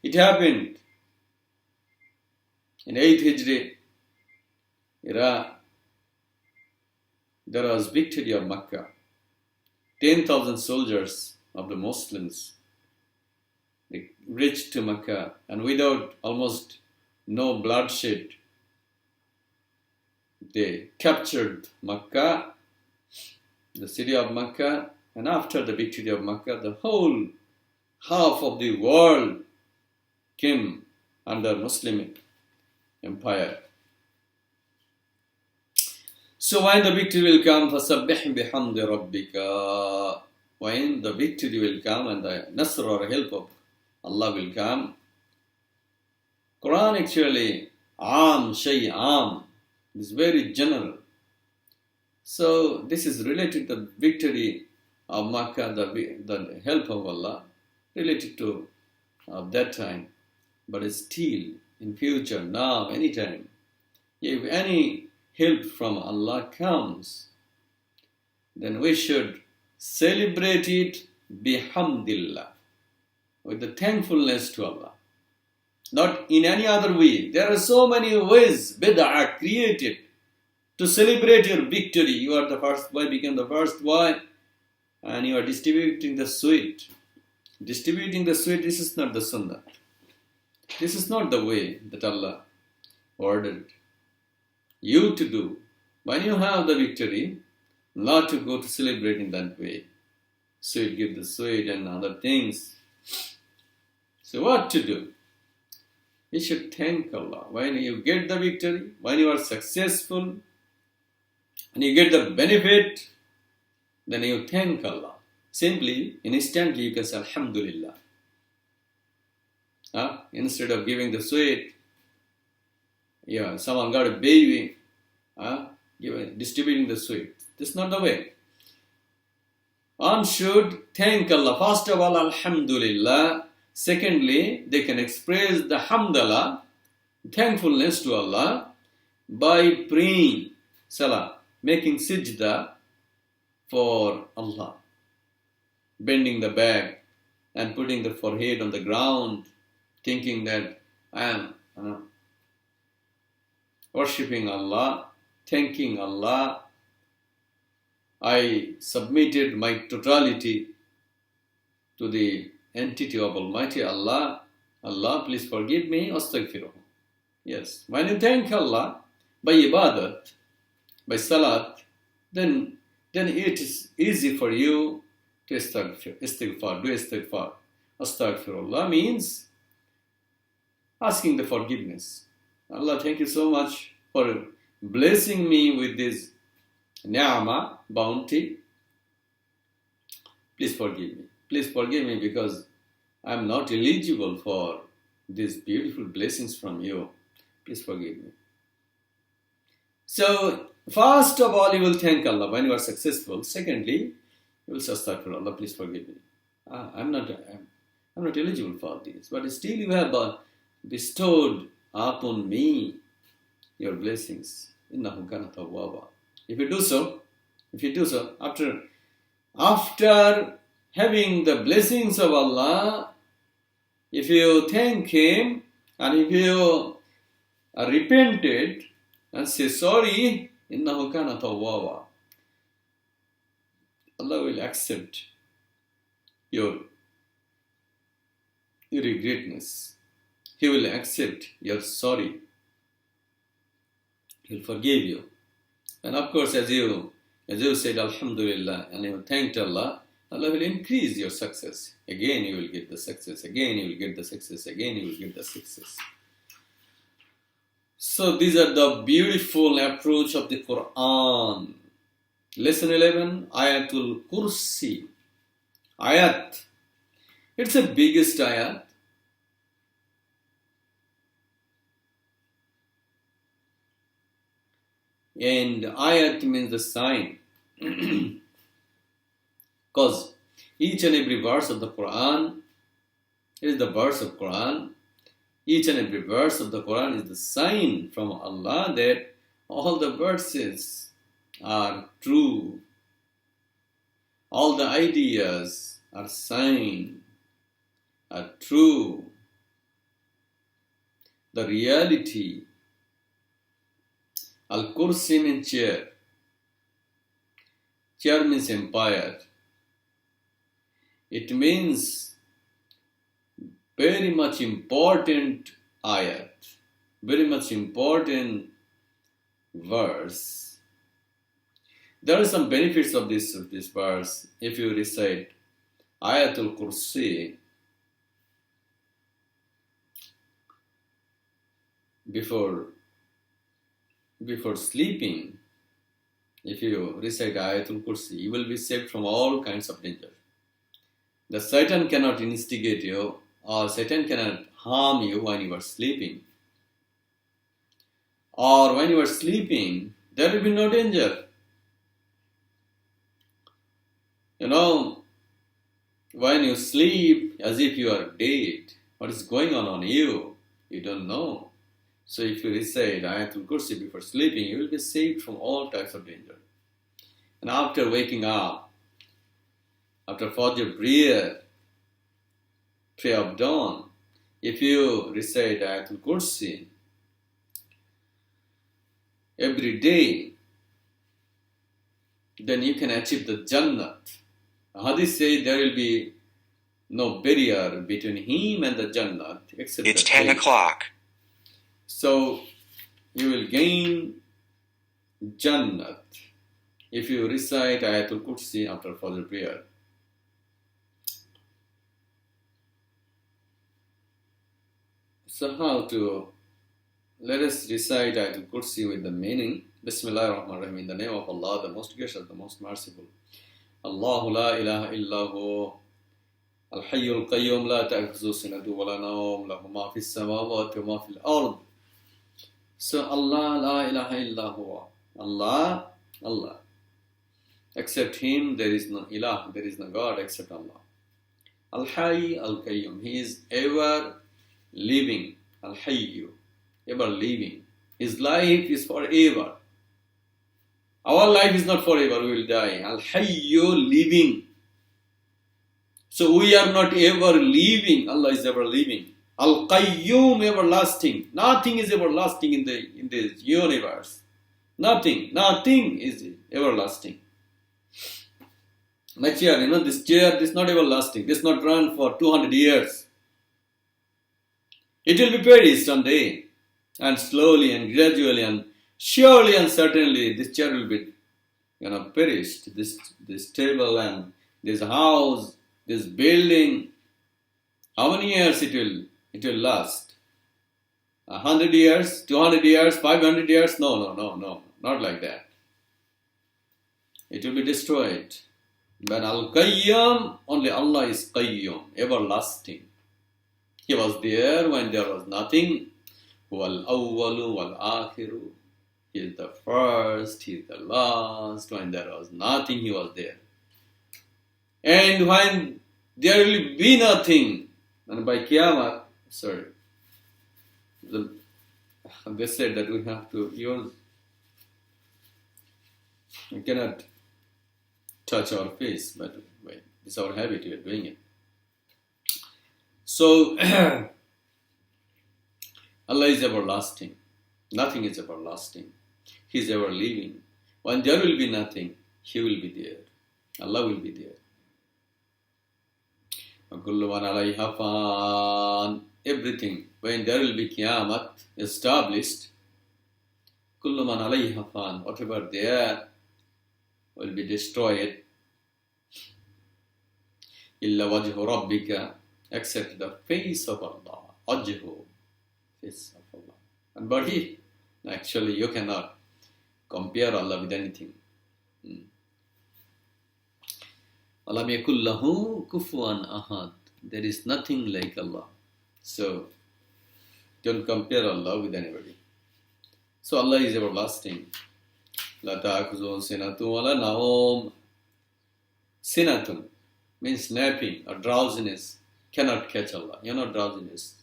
Speaker 1: It happened in 8th Hijri era. There was victory of Makkah. 10,000 soldiers of the Muslims, they reached to Makkah, and without almost no bloodshed, they captured Makkah, the city of Makkah. And after the victory of Makkah, the whole half of the world came under Muslim empire. So when the victory will come, فَسَبِّحْ بِحَمْدِ رَبِّكَ. When the victory will come and the Nasr or help of Allah will come. Quran actually, Am, is very general. So this is related to the victory of Makkah, the help of Allah, related to that time. But still, in future, now, anytime, if any help from Allah comes, then we should celebrate it bihamdillah, with the thankfulness to Allah. Not in any other way. There are so many ways bid'ah created to celebrate your victory. You are the first boy, become the first boy, and you are distributing the sweet. Distributing the sweet, this is not the sunnah. This is not the way that Allah ordered you to do. When you have the victory, not to go to celebrate in that way. Sweet, give the sweet and other things. So what to do? You should thank Allah. When you get the victory, when you are successful, and you get the benefit, then you thank Allah. Simply, instantly you can say Alhamdulillah. Instead of giving the sweet, someone got a baby, distributing the sweet. This is not the way. One should thank Allah. First of all, Alhamdulillah. Secondly, they can express the hamdallah, thankfulness to Allah, by praying, salah, making sajda for Allah, bending the back and putting the forehead on the ground, thinking that I am worshipping Allah, thanking Allah. I submitted my totality to the entity of Almighty Allah. Allah, please forgive me, astaghfiruh. Yes, when you thank Allah by ibadat, by salat, then it is easy for you to istighfar, do istighfar. Astaghfirullah means asking the forgiveness. Allah, thank you so much for blessing me with this ni'mah, bounty. Please forgive me. Please forgive me because I am not eligible for these beautiful blessings from you. Please forgive me. So, first of all, you will thank Allah when you are successful. Secondly, you will say, Astaghfirullah, please forgive me. I'm not eligible for this, but still you have bestowed upon me your blessings. Innahu kana tawwaba. If you do so, after having the blessings of Allah, if you thank Him and if you repented and say sorry, innahu kana tawwaba, Allah will accept your regretness. He will accept your sorry. He will forgive you. And of course, as you said Alhamdulillah and you thanked Allah, Allah will increase your success. Again you will get the success. Again you will get the success. Again you will get the success. So these are the beautiful approach of the Quran. Lesson 11, Ayatul Kursi. Ayat. It's the biggest ayat. And ayat means the sign. Because each and every verse of the Quran is the verse of Quran. Each and every verse of the Quran is the sign from Allah that all the verses are true. All the ideas are sign, are true. The reality. Al-Kursi means chair. Chair means empire. It means very much important ayat, very much important verse. There are some benefits of this verse. If you recite Ayatul Kursi before sleeping, if you recite Ayatul Kursi, you will be saved from all kinds of danger. The Satan cannot instigate you, or Satan cannot harm you when you are sleeping. Or when you are sleeping, there will be no danger. You know, when you sleep as if you are dead, what is going on you? You don't know. So if you recite Ayatul Kursi before sleeping, you will be saved from all types of danger. And after waking up, after Fajr prayer of dawn, if you recite Ayatul Kursi every day, then you can achieve the Jannat. Hadith says there will be no barrier between him and the Jannat except
Speaker 2: it's 10 o'clock.
Speaker 1: So you will gain Jannat if you recite Ayatul Kursi after Fajr prayer. So how to, let us recite Ayatul Kursi with the meaning. Bismillahirrahmanirrahim. In the name of Allah, the most gracious, the most merciful. Allahu la ilaha illahu al-hayyul qayyum la ta'khudhuhu sinatun wa la nawm lahu ma fis samawati wa ma fil ard. So Allah la ilaha illahu, Allah. Except Him there is no ilah, there is no God except Allah. Al-hayy al-qayyum. He is ever living. Al-hayyu, ever living. His life is forever. Our life is not forever, we will die. Al-hayyu, living. So we are not ever living, Allah is ever living. Al-qayyum, everlasting. Nothing is everlasting in this universe. Nothing is everlasting. My chair, this chair is not everlasting. This not run for 200 years. It will be perished someday. And slowly and gradually and surely and certainly this chair will be perished. This table and this house, this building. How many years it will last? 100 years, 200 years, 500 years? No, not like that. It will be destroyed. But Al-Qayyum, only Allah is Qayyum, everlasting. He was there when there was nothing. Wal-awwalu wal-akhiru. He is the first, He is the last. When there was nothing, He was there. And when there will be nothing. And by Qiyamah, they said that we have to use, we cannot touch our face, but it's our habit, we are doing it. So, Allah is everlasting. Nothing is everlasting. He is ever living. When there will be nothing, He will be there. Allah will be there. Everything. When there will be Qiyamah established, whatever there will be destroyed. Illa wajhu rabbika, except the face of Allah. Wajhu, face of Allah. And but actually you cannot compare Allah with anything. Alam yakul lahu kufuwan ahad. There is nothing like Allah. So don't compare Allah with anybody. So Allah is everlasting. La ta'khudhuhu sinatun wa la nawm. Sinatun means napping or drowsiness. Cannot catch Allah. You know drowsiness.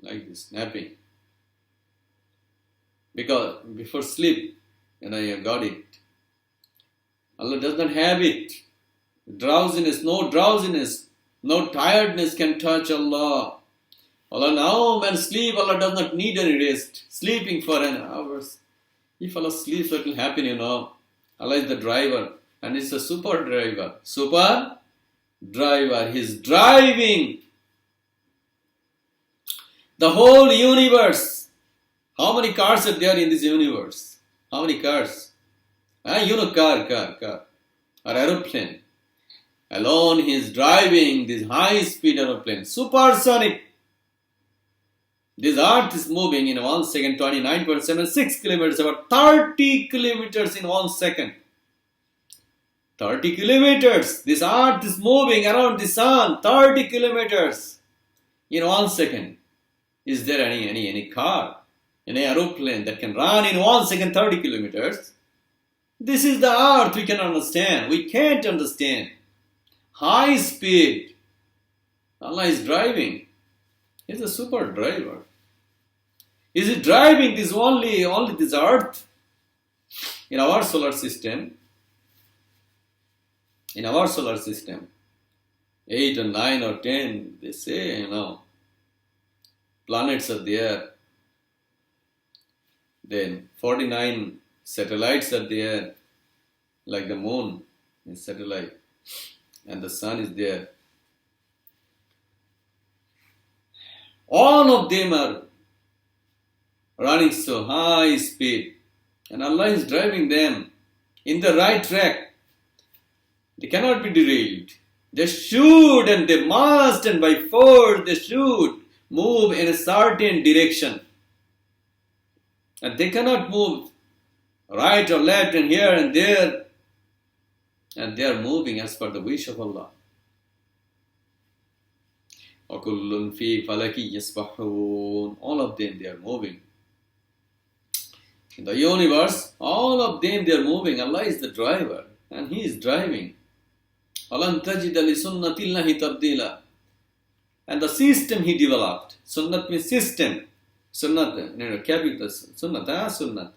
Speaker 1: Like this, napping. Because before sleep, you got it. Allah does not have it. Drowsiness, no tiredness can touch Allah. Allah now when sleep, Allah does not need any rest. Sleeping for an hour. If Allah sleeps, what will happen, Allah is the driver and it's a super driver. Super driver. He's driving the whole universe. How many cars are there in this universe? How many cars? Car. Or aeroplane. Alone he is driving this high-speed aeroplane. Supersonic. This earth is moving in 1 second, 29.76 kilometers, about 30 kilometers in 1 second. 30 kilometers. This earth is moving around the sun, 30 kilometers in 1 second. Is there any car, any aeroplane that can run in 1 second 30 kilometers? This is the earth we can understand. We can't understand. High speed. Allah is driving. He's a super driver. Is he driving this only this earth? In our solar system, 8 or 9 or 10, they say, planets are there. Then 49 satellites are there, like the moon is satellite, and the sun is there. All of them are running so high speed, and Allah is driving them in the right track. They cannot be derailed. They should and they must, and by force they should move in a certain direction. And they cannot move right or left and here and there. And they are moving as per the wish of Allah. وَكُلٌّ فِي فَلَكِ يَسْبَحُونَ. All of them, they are moving. In the universe, all of them, they are moving. Allah is the driver and He is driving. أَلَمْ تَجِدَ لِسُنَّةِ اللَّهِ تَبْدِيلًا. And the system He developed. Sunnat means system. Sunnat, cap is sunnat.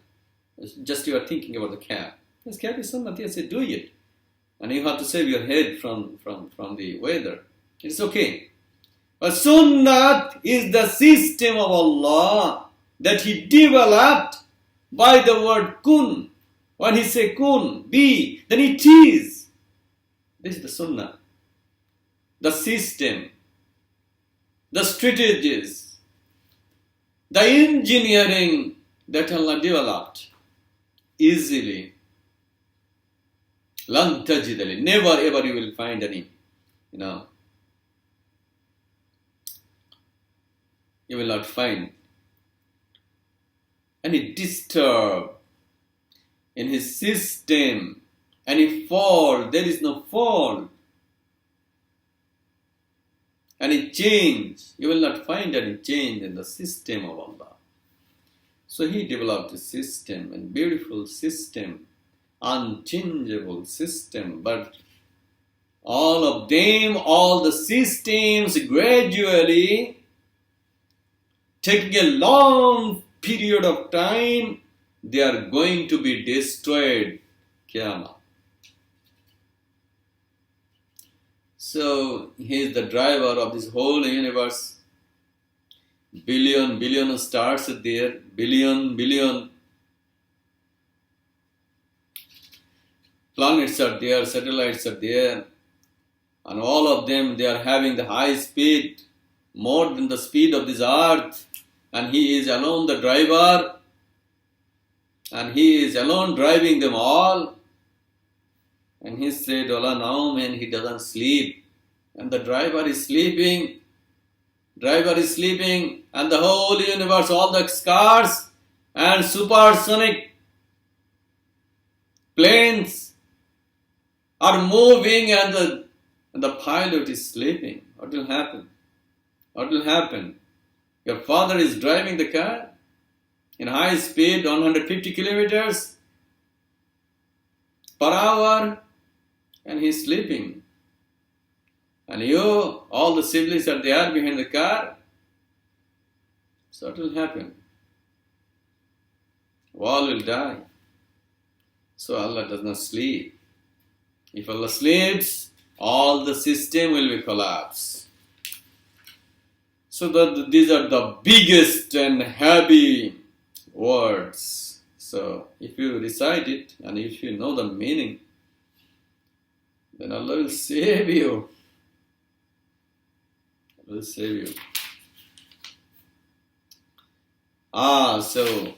Speaker 1: Just you are thinking about the cap. Yes, cap is sunnat. Yes, do it. And you have to save your head from the weather. It's okay. But sunnat is the system of Allah that He developed by the word kun. When He say kun, be, then it is. This is the sunnah. The system, the strategies, the engineering that Allah developed easily. Lan tajidali. Never ever you will find any, you will not find any disturb in His system, any fault. There is no fault. Any change. You will not find any change in the system of Allah. So He developed a system, a beautiful system, unchangeable system, but all of them, all the systems gradually taking a long period of time, they are going to be destroyed. Qiyamah. So he is the driver of this whole universe. Billion stars are there, billion planets are there, satellites are there, and all of them, they are having the high speed, more than the speed of this earth, and he is alone the driver, and he is alone driving them all. And he said, Ola Naum, and he doesn't sleep, and the driver is sleeping, and the whole universe, all the stars and supersonic planes are moving, and the pilot is sleeping. What will happen? What will happen? Your father is driving the car in high speed, 150 kilometers per hour, and he's sleeping. And you, all the siblings are there behind the car. So what will happen? All will die. So Allah does not sleep. If Allah sleeps, all the system will be collapsed. So these are the biggest and heavy words. So if you recite it and if you know the meaning, then Allah will save you. Allah will save you. So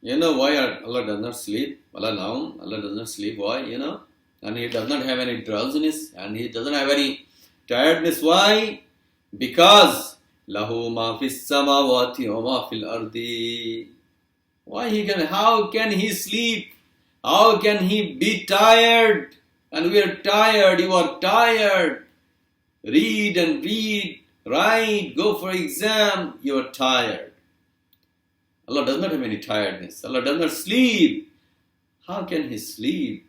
Speaker 1: you know why Allah does not sleep? Allah does not sleep. Why? You know? And he does not have any drowsiness, and he doesn't have any tiredness. Why? Because lahu ma fis samawati wa ma fil ardi. How can he sleep? How can he be tired? And we are tired, you are tired. Read and read, write, go for exam, you are tired. Allah does not have any tiredness. Allah does not sleep. How can he sleep?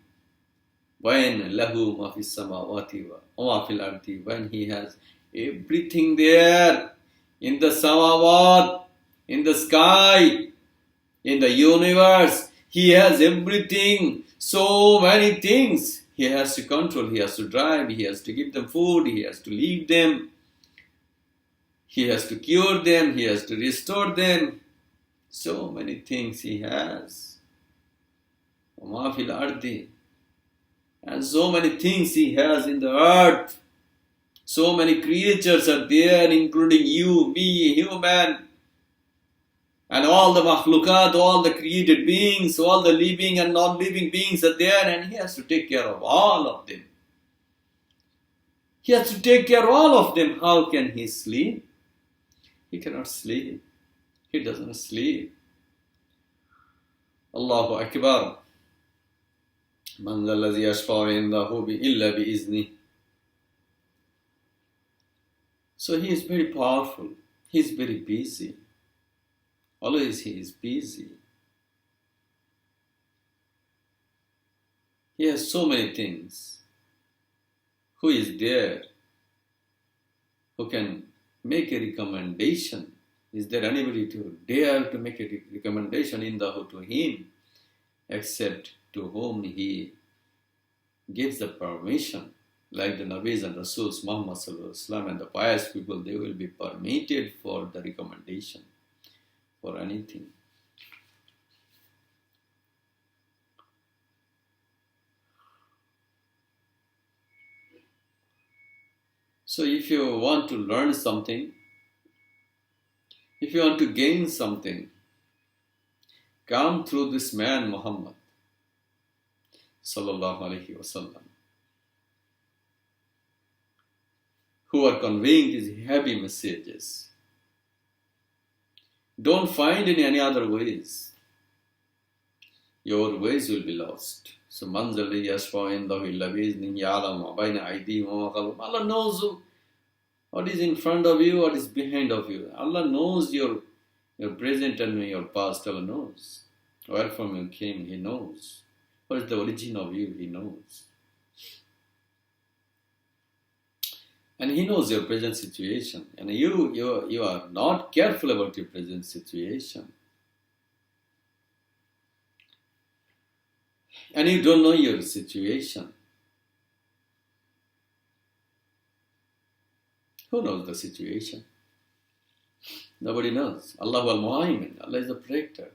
Speaker 1: When lahu ma fis samawati wa ma fil ardi, when he has everything there in the samawat, in the sky, in the universe, he has everything, so many things. He has to control, he has to drive, he has to give them food, he has to leave them, he has to cure them, he has to restore them. So many things he has. wa ma fil ardi. And so many things he has in the earth. So many creatures are there, including you, me, human, and all the makhlukat, all the created beings, all the living and non-living beings are there, and he has to take care of all of them. He has to take care of all of them. How can he sleep? He cannot sleep. He doesn't sleep. Allahu Akbar. Man zallazi yashfa'u indahu illa bi'izni. So he is very powerful. He is very busy. Always he is busy. He has so many things. Who is there who can make a recommendation? Is there anybody to dare to make a recommendation to him, except to whom he gives the permission? Like the Nabis and Rasuls, Muhammad Sallallahu Alaihi Wasallam, and the pious people, they will be permitted for the recommendation for anything. So if you want to learn something, if you want to gain something, come through this man Muhammad Sallallahu Alaihi Wasallam, who are conveying these heavy messages. Don't find in any other ways. Your ways will be lost. So manzali yashfa indahu illa bi'iznihi ya'lamu ma bayna aydihim wa ma khalfahum. Allah knows what is in front of you, what is behind of you. Allah knows your present and your past. Allah knows. Where from you came, He knows. What is the origin of you, He knows. And He knows your present situation. And you are not careful about your present situation. And you don't know your situation. Who knows the situation? Nobody knows. Allah al-Mu'aymin. Allah is the protector.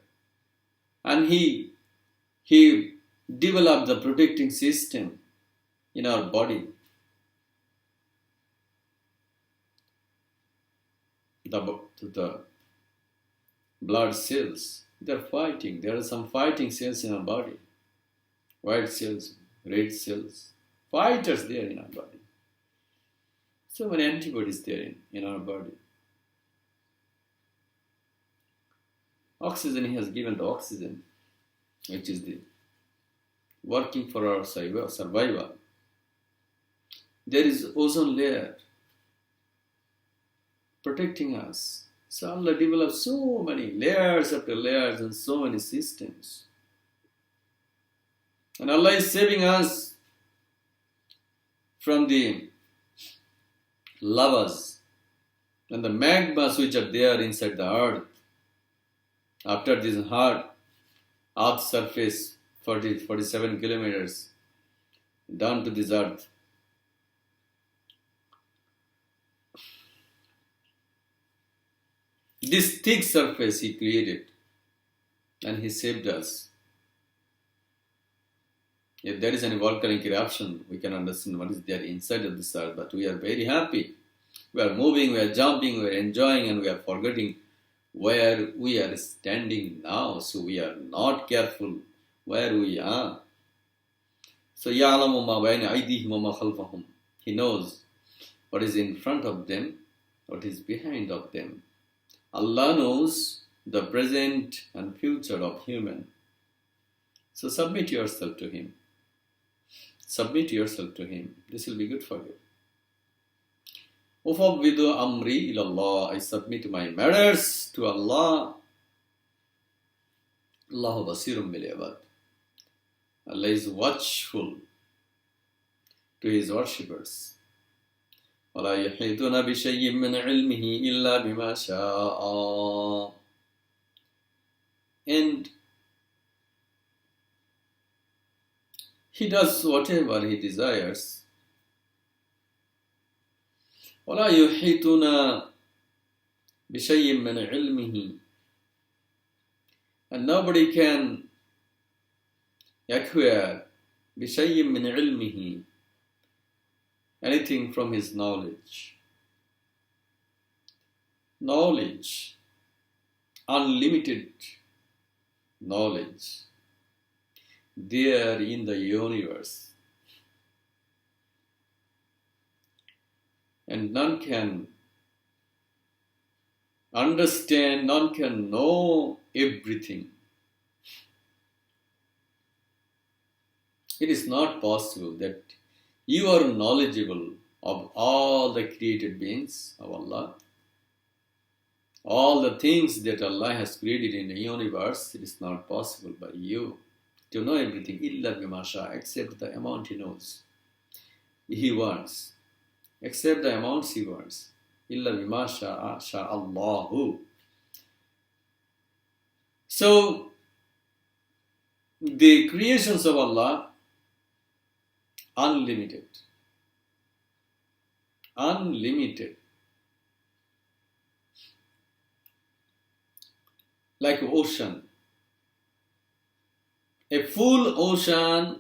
Speaker 1: And He developed the protecting system in our body. The blood cells, they're fighting. There are some fighting cells in our body. White cells, red cells. Fighters there in our body. So many antibodies there in our body. Oxygen, He has given the oxygen, which is the working for our survival. There is ozone layer protecting us. So Allah developed so many layers after layers and so many systems. And Allah is saving us from the lavas and the magmas which are there inside the earth. After this hard earth surface, 47 kilometers down to this earth. This thick surface He created and He saved us. If there is any volcanic eruption, we can understand what is there inside of this earth, but we are very happy. We are moving, we are jumping, we are enjoying, and we are forgetting where we are standing now. So we are not careful where we are. So يَعْلَمُ مَا بَيْنَ أَيْدِيهِمْ وَمَا خَلْفَهُم. He knows what is in front of them, what is behind of them. Allah knows the present and future of human. So submit yourself to Him. Submit yourself to Him. This will be good for you. أُفَوِّضُ أَمْرِي إِلَى اللَّهِ. I submit my matters to Allah. Allahu basirun bil ibad. Allah is watchful to His worshippers. وَلَا يُحِيطُونَ بِشَيْءٍ مِّنْ عِلْمِهِ إِلَّا بِمَا شَاءَ. And He does whatever He desires. وَلَا يُحِيطُونَ بِشَيْءٍ مِّنْ عِلْمِهِ. And nobody can acquire بِشَيْءٍ مِّنْ عِلْمِهِ, anything from His knowledge. Knowledge, unlimited knowledge, there in the universe. And none can understand, none can know everything. It is not possible that you are knowledgeable of all the created beings of Allah, all the things that Allah has created in the universe. It is not possible by you to know everything, illa bima sha, except the amount He knows, He wants, except the amounts He wants, illa bima sha Allahu. So the creations of Allah, unlimited, unlimited, like ocean. A full ocean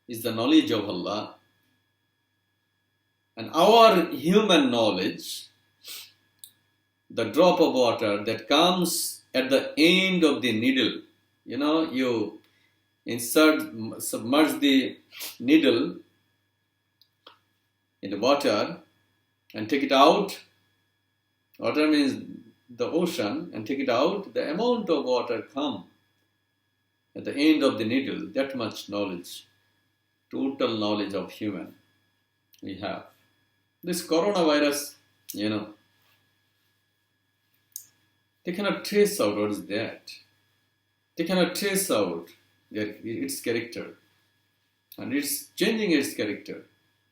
Speaker 1: is the knowledge of Allah, and our human knowledge, the drop of water that comes at the end of the needle. You know, you submerge the needle in the water and take it out. Water means the ocean, and take it out. The amount of water come at the end of the needle, that much knowledge, total knowledge of human we have. This coronavirus, you know, they cannot trace out what is that. They cannot trace out its character, and it's changing its character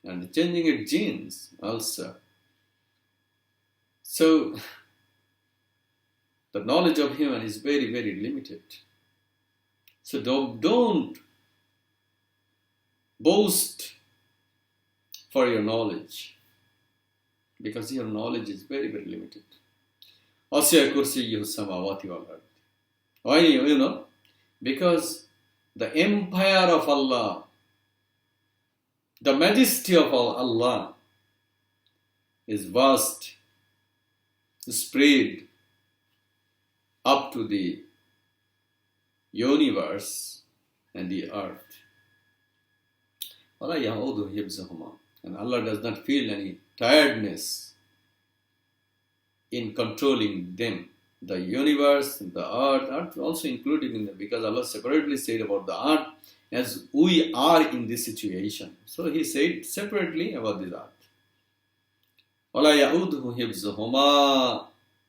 Speaker 1: and changing its genes also. So the knowledge of human is very, very limited. So don't boast for your knowledge, because your knowledge is very, very limited. Asya kursiyyuhu samawati wal ard. Why, you know? Because the empire of Allah, the majesty of Allah is vast, spread up to the universe and the earth. And Allah does not feel any tiredness in controlling them. The universe, the earth also included in them, because Allah separately said about the earth as we are in this situation. So He said separately about this earth.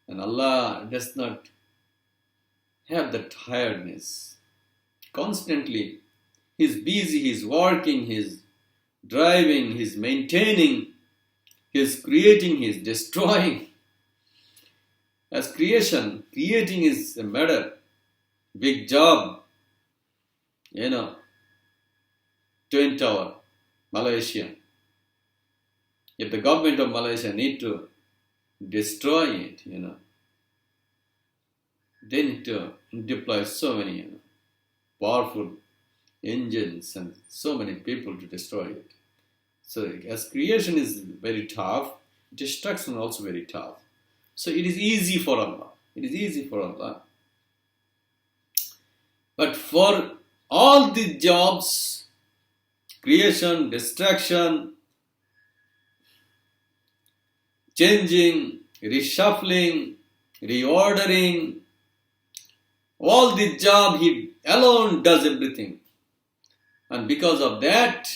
Speaker 1: And Allah does not have the tiredness. Constantly, He's busy, He's working, He's driving, He's maintaining, He's creating, He's destroying. As creation, creating is a matter, big job. You know, Twin Tower, Malaysia. If the government of Malaysia need to destroy it, you know, they need to deploy so many, you know, powerful engines and so many people to destroy it. So as creation is very tough, destruction also very tough. So it is easy for Allah. It is easy for Allah. But for all the jobs, creation, destruction, changing, reshuffling, reordering, all the job, He alone does everything. And because of that,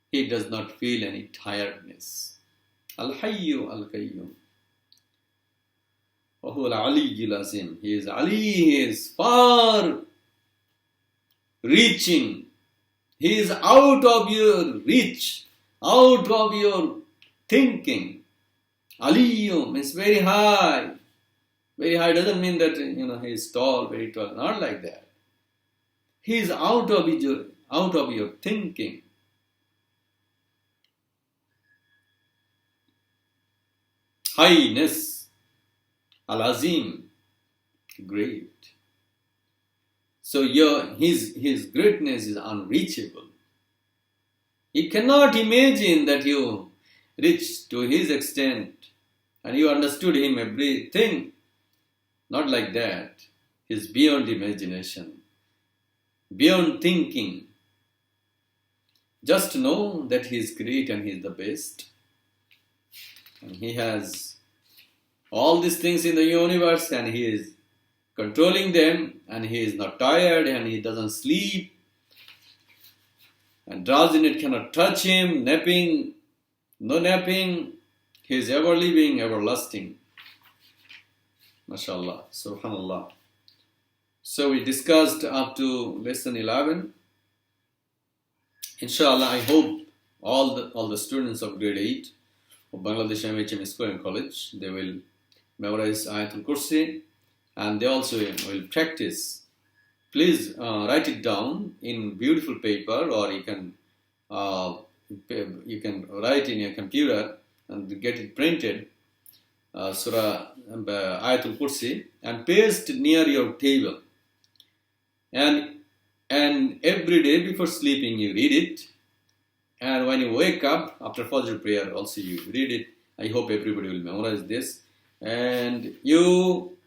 Speaker 1: He does not feel any tiredness. Al-Hayyu Al-Qayyum. He is Ali, He is far reaching. He is out of your reach, out of your thinking. Aliyu means very high. Very high doesn't mean that, you know, He is tall, very tall. Not like that. He is out of your thinking. Highness. Al-Azim, great. So his greatness is unreachable. He cannot imagine that you reach to His extent and you understood Him everything. Not like that. He's beyond imagination, beyond thinking. Just know that He is great and He is the best. And He has all these things in the universe and He is controlling them, and He is not tired and He doesn't sleep. And drowsiness cannot touch Him, napping, no napping. He is ever living, everlasting. MashaAllah, Subhanallah. So we discussed up to lesson 11. Inshallah, I hope all the students of grade 8 of Bangladesh MHM School and College, they will memorize Ayatul Kursi, and they also will practice. Please write it down in beautiful paper, or you can write in your computer and get it printed. Surah Ayatul Kursi, and paste near your table. And every day before sleeping you read it, and when you wake up after Fajr prayer also you read it. I hope everybody will memorize this. And you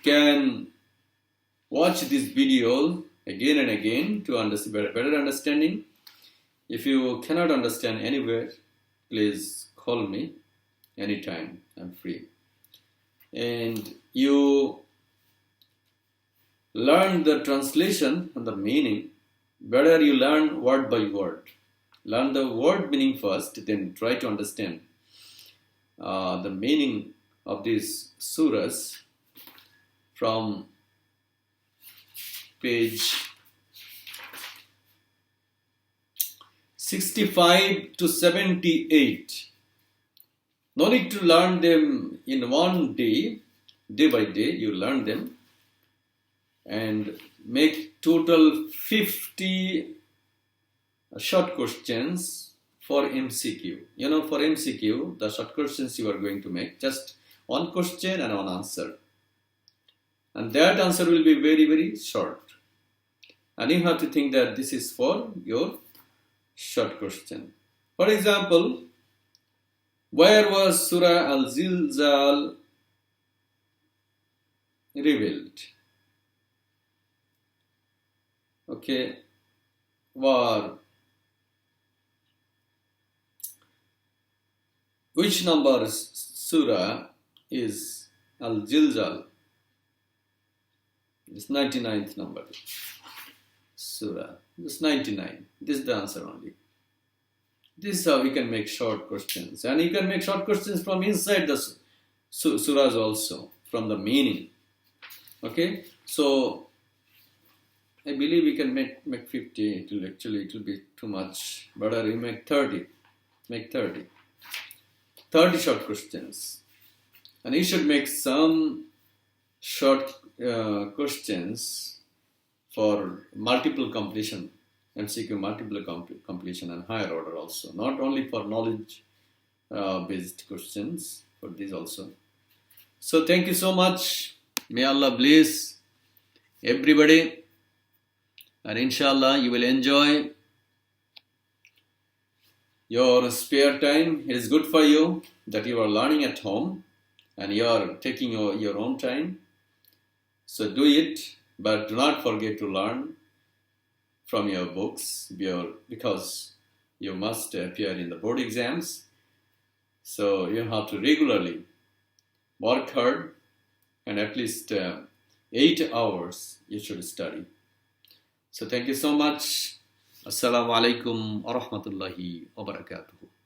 Speaker 1: can watch this video again and again to understand better understanding. If you cannot understand anywhere, please call me anytime. I'm free. And you learn the translation and the meaning. Better you learn word by word. Learn the word meaning first, then try to understand the meaning of these surahs from page 65 to 78. No need to learn them in one day, day by day, you learn them and make total 50 short questions for MCQ. You know, for MCQ, the short questions you are going to make, just one question and one answer. And that answer will be very, very short. And you have to think that this is for your short question. For example, where was Surah Al-Zilzal revealed? Okay, war. Which number surah is Al-Zilzal? It's 99th number surah. It's 99. This is the answer only. This is how we can make short questions. And you can make short questions from inside the surahs also, from the meaning. Okay, so I believe we can make 50. It will be too much. Better you make 30. Make 30. 30 short questions. And you should make some short questions for multiple completion, MCQ multiple completion and higher order also. Not only for knowledge based questions, but these also. So thank you so much. May Allah bless everybody. And inshallah you will enjoy your spare time. It is good for you that you are learning at home and you are taking your own time. So do it, but do not forget to learn from your books because you must appear in the board exams. So you have to regularly work hard and at least 8 hours you should study. So thank you so much. Assalamu alaikum wa rahmatullahi wa barakatuh.